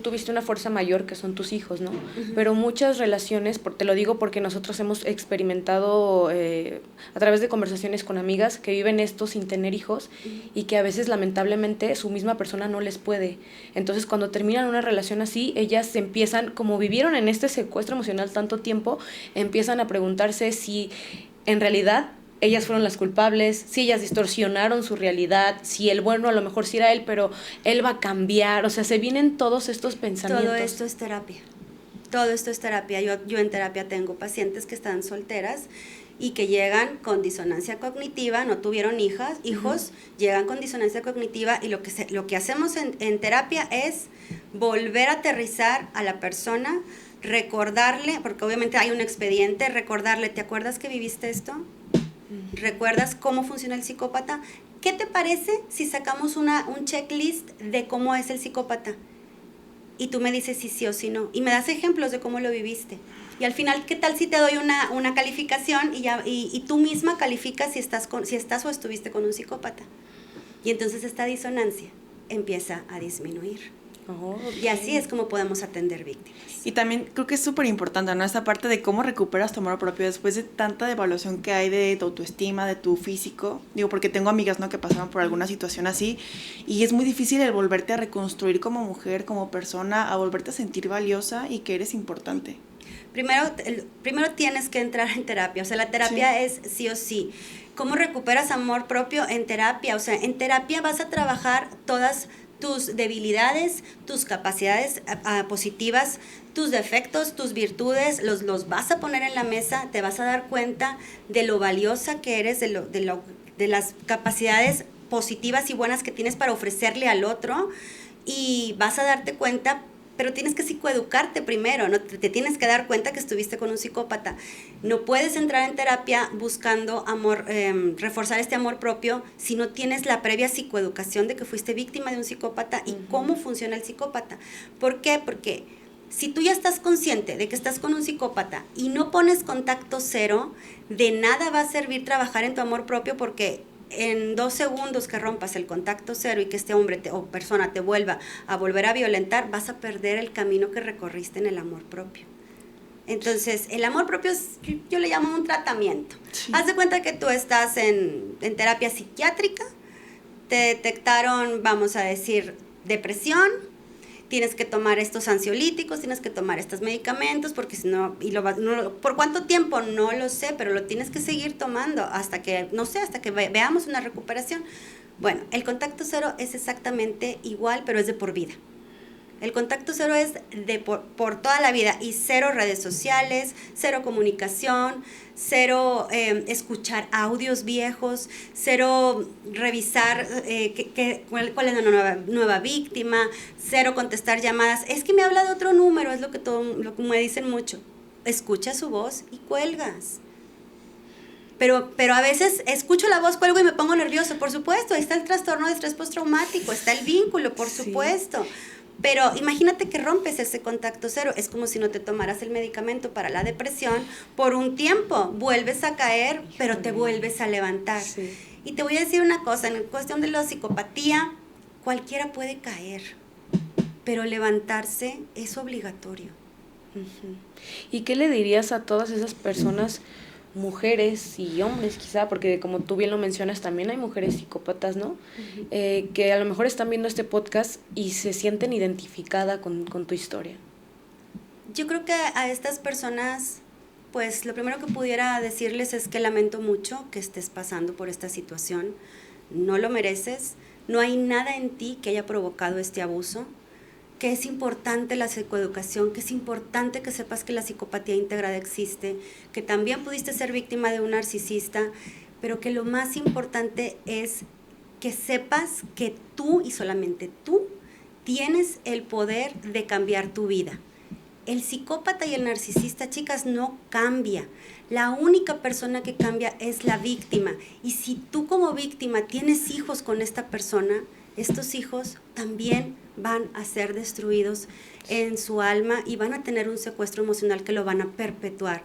tuviste una fuerza mayor que son tus hijos, ¿no? Uh-huh. Pero muchas relaciones, te lo digo porque nosotros hemos experimentado a través de conversaciones con amigas que viven esto sin tener hijos, uh-huh. y que a veces lamentablemente su misma persona no les puede. Entonces cuando terminan una relación así, ellas empiezan, como vivieron en este secuestro emocional tanto tiempo, empiezan a preguntarse si en realidad ellas fueron las culpables, si ellas distorsionaron su realidad, si el bueno a lo mejor sí era él, pero él va a cambiar, o sea, se vienen todos estos pensamientos.
Todo esto es terapia, yo en terapia tengo pacientes que están solteras y que llegan con disonancia cognitiva, no tuvieron hijos, uh-huh. Llegan con disonancia cognitiva y lo que hacemos en terapia es volver a aterrizar a la persona, recordarle, porque obviamente hay un expediente, recordarle, ¿te acuerdas que viviste esto? ¿Recuerdas cómo funciona el psicópata? ¿Qué te parece si sacamos un checklist de cómo es el psicópata? Y tú me dices si sí o si no. Y me das ejemplos de cómo lo viviste. Y al final, ¿qué tal si te doy una calificación y tú misma calificas si estás o estuviste con un psicópata? Y entonces esta disonancia empieza a disminuir. Oh, okay. Y así es como podemos atender víctimas.
Y también creo que es súper importante, ¿no? Esta parte de cómo recuperas tu amor propio después de tanta devaluación que hay de tu autoestima, de tu físico. Digo, porque tengo amigas, ¿no?, que pasaron por alguna situación así y es muy difícil el volverte a reconstruir como mujer, como persona, a volverte a sentir valiosa y que eres importante.
Primero tienes que entrar en terapia, o sea, la terapia sí. Es sí o sí. ¿Cómo recuperas amor propio en terapia? O sea, en terapia vas a trabajar todas tus debilidades, tus capacidades positivas, tus defectos, tus virtudes, los vas a poner en la mesa, te vas a dar cuenta de lo valiosa que eres, de las capacidades positivas y buenas que tienes para ofrecerle al otro, y vas a darte cuenta, pero tienes que psicoeducarte primero, ¿no? Te tienes que dar cuenta que estuviste con un psicópata. No puedes entrar en terapia buscando amor, reforzar este amor propio si no tienes la previa psicoeducación de que fuiste víctima de un psicópata y cómo funciona el psicópata. ¿Por qué? Porque si tú ya estás consciente de que estás con un psicópata y no pones contacto cero, de nada va a servir trabajar en tu amor propio, porque en 2 segundos que rompas el contacto cero y que este hombre o persona te vuelva a volver a violentar, vas a perder el camino que recorriste en el amor propio. Entonces, el amor propio yo le llamo un tratamiento.
Sí.
Haz de cuenta que tú estás en terapia psiquiátrica, te detectaron, vamos a decir, depresión, tienes que tomar estos ansiolíticos, tienes que tomar estos medicamentos, porque si no, ¿por cuánto tiempo? No lo sé, pero lo tienes que seguir tomando hasta que, no sé, hasta que veamos una recuperación. Bueno, el contacto cero es exactamente igual, pero es de por vida. El contacto cero es por toda la vida, y cero redes sociales, cero comunicación, cero escuchar audios viejos, cero revisar cuál es la nueva víctima, cero contestar llamadas. Es que me habla de otro número, es lo que me dicen mucho. Escucha su voz y cuelgas. Pero a veces escucho la voz, cuelgo y me pongo nervioso, por supuesto. Ahí está el trastorno de estrés postraumático, está el vínculo, por supuesto. Pero imagínate que rompes ese contacto cero. Es como si no te tomaras el medicamento para la depresión por un tiempo. Vuelves a caer, pero te vuelves a levantar.
Sí.
Y te voy a decir una cosa, en cuestión de la psicopatía, cualquiera puede caer, pero levantarse es obligatorio.
¿Y qué le dirías a todas esas personas, mujeres y hombres quizá, porque como tú bien lo mencionas, también hay mujeres psicópatas, ¿no? Que a lo mejor están viendo este podcast y se sienten identificadas con tu historia?
Yo creo que a estas personas, pues lo primero que pudiera decirles es que lamento mucho que estés pasando por esta situación. No lo mereces, no hay nada en ti que haya provocado este abuso, que es importante la psicoeducación, que es importante que sepas que la psicopatía integrada existe, que también pudiste ser víctima de un narcisista, pero que lo más importante es que sepas que tú y solamente tú tienes el poder de cambiar tu vida. El psicópata y el narcisista, chicas, no cambia. La única persona que cambia es la víctima. Y si tú como víctima tienes hijos con esta persona, estos hijos también van a ser destruidos en su alma y van a tener un secuestro emocional que lo van a perpetuar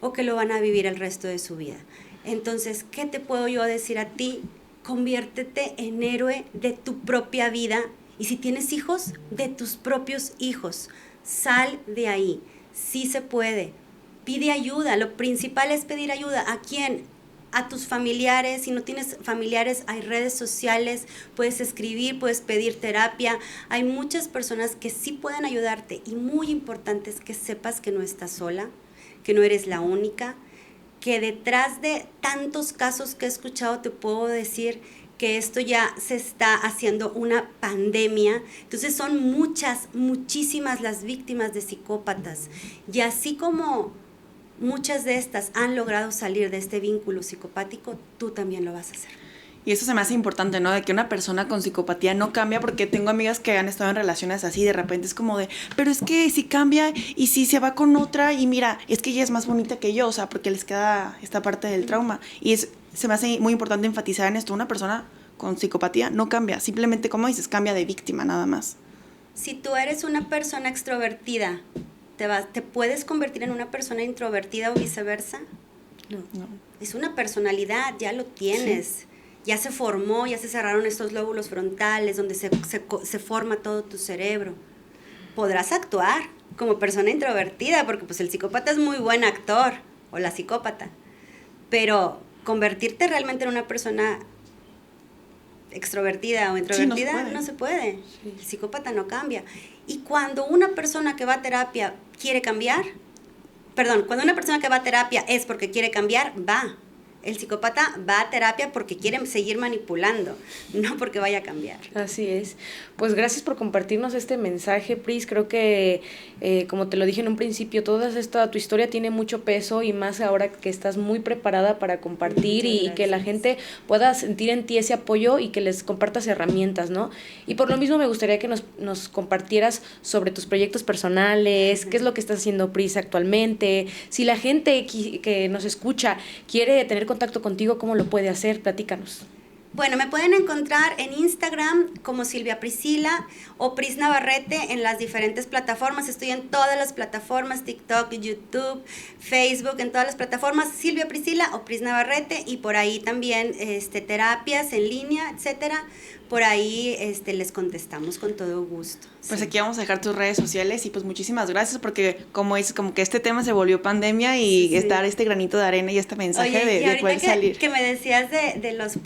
o que lo van a vivir el resto de su vida. Entonces, ¿qué te puedo yo decir a ti? Conviértete en héroe de tu propia vida, y si tienes hijos, de tus propios hijos. Sal de ahí. Sí se puede. Pide ayuda. Lo principal es pedir ayuda. ¿A quién? A tus familiares. Si no tienes familiares, hay redes sociales, puedes escribir, puedes pedir terapia. Hay muchas personas que sí pueden ayudarte, y muy importante es que sepas que no estás sola, que no eres la única, que detrás de tantos casos que he escuchado te puedo decir que esto ya se está haciendo una pandemia. Entonces son muchísimas las víctimas de psicópatas, y así como muchas de estas han logrado salir de este vínculo psicopático, tú también lo vas a hacer.
Y eso se me hace importante, ¿no? De que una persona con psicopatía no cambia, porque tengo amigas que han estado en relaciones así, de repente es como de, pero es que si cambia y si se va con otra y mira, es que ella es más bonita que yo, o sea, porque les queda esta parte del trauma. Y se me hace muy importante enfatizar en esto, una persona con psicopatía no cambia, simplemente, como dices, cambia de víctima nada más.
Si tú eres una persona extrovertida, ¿te puedes convertir en una persona introvertida o viceversa?
No.
Es una personalidad, ya lo tienes. Sí. Ya se formó, ya se cerraron estos lóbulos frontales donde se forma todo tu cerebro. Podrás actuar como persona introvertida, porque pues el psicópata es muy buen actor, o la psicópata, pero convertirte realmente en una persona extrovertida o introvertida,
sí,
no se puede.
Sí.
El psicópata no cambia. Y cuando una persona que va a terapia quiere cambiar, cuando una persona que va a terapia es porque quiere cambiar, va. El psicópata va a terapia porque quiere seguir manipulando, no porque vaya a cambiar.
Así es. Pues gracias por compartirnos este mensaje, Pris. Creo que, como te lo dije en un principio, tu historia tiene mucho peso, y más ahora que estás muy preparada para compartir y que la gente pueda sentir en ti ese apoyo y que les compartas herramientas, ¿no? Y por lo mismo me gustaría que nos compartieras sobre tus proyectos personales, qué es lo que estás haciendo, Pris, actualmente. Si la gente que nos escucha quiere tener contacto contigo, ¿cómo lo puede hacer? Platícanos.
Bueno, me pueden encontrar en Instagram como Silvia Priscila o Pris Navarrete en las diferentes plataformas. Estoy en todas las plataformas, TikTok, YouTube, Facebook, en todas las plataformas, Silvia Priscila o Pris Navarrete, y por ahí también terapias en línea, etcétera, por ahí les contestamos con todo gusto.
Pues
sí.
aquí vamos a dejar tus redes sociales y pues muchísimas gracias porque como dices, como que este tema se volvió pandemia y
Sí.
estar este granito de arena y este mensaje
Oye, y
de
ahorita
poder salir.
que me decías de los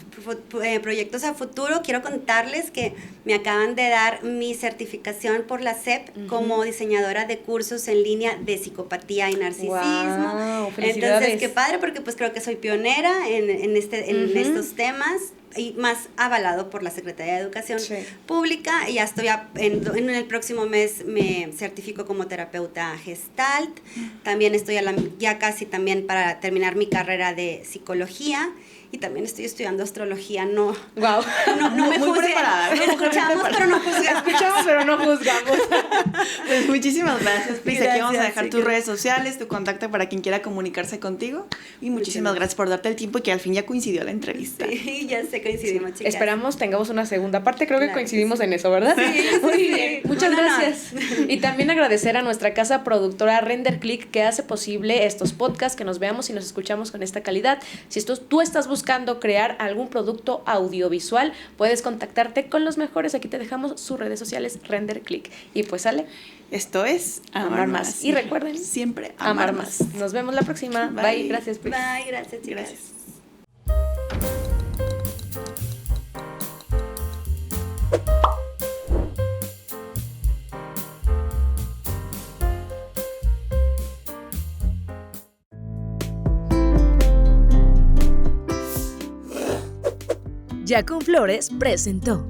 proyectos a futuro, quiero contarles que me acaban de dar mi certificación por la SEP como diseñadora de cursos en línea de psicopatía y narcisismo.
Guau, felicidades.
Entonces, qué padre, porque pues creo que soy pionera en estos temas, y más avalado por la Secretaría de Educación
Sí.
Pública. Y ya estoy en el próximo mes me certifico como terapeuta Gestalt. También estoy ya casi también para terminar mi carrera de psicología. Y también estoy estudiando astrología. No me
Muy
juzguen.
preparada, ¿no?
Escuchamos, pero no juzgamos.
Escuchamos, pero no juzgamos.
Pues muchísimas gracias, Pris. Aquí vamos a
Gracias,
dejar
sí,
tus redes sociales, tu contacto para quien quiera comunicarse contigo. Y muchísimas gracias por darte el tiempo y que al fin ya coincidió la entrevista.
Sí, ya sé, coincidimos, chicas.
Esperamos tengamos una segunda parte, creo que
Claro que
coincidimos en eso, ¿verdad?
Sí,
Muy
sí.
bien, muchas
Un honor.
gracias. Y también agradecer a nuestra casa productora RenderClick que hace posible estos podcasts, que nos veamos y nos escuchamos con esta calidad. Si tú estás buscando crear algún producto audiovisual, puedes contactarte con los mejores. Aquí te dejamos sus redes sociales, RenderClick. Y pues sale,
Esto es
Amar Más. Y recuerden,
siempre
amar más. Nos vemos la próxima.
Bye.
Bye. Gracias, Pris.
Bye, gracias, chicas.
Gracias.
Yakun Flores presentó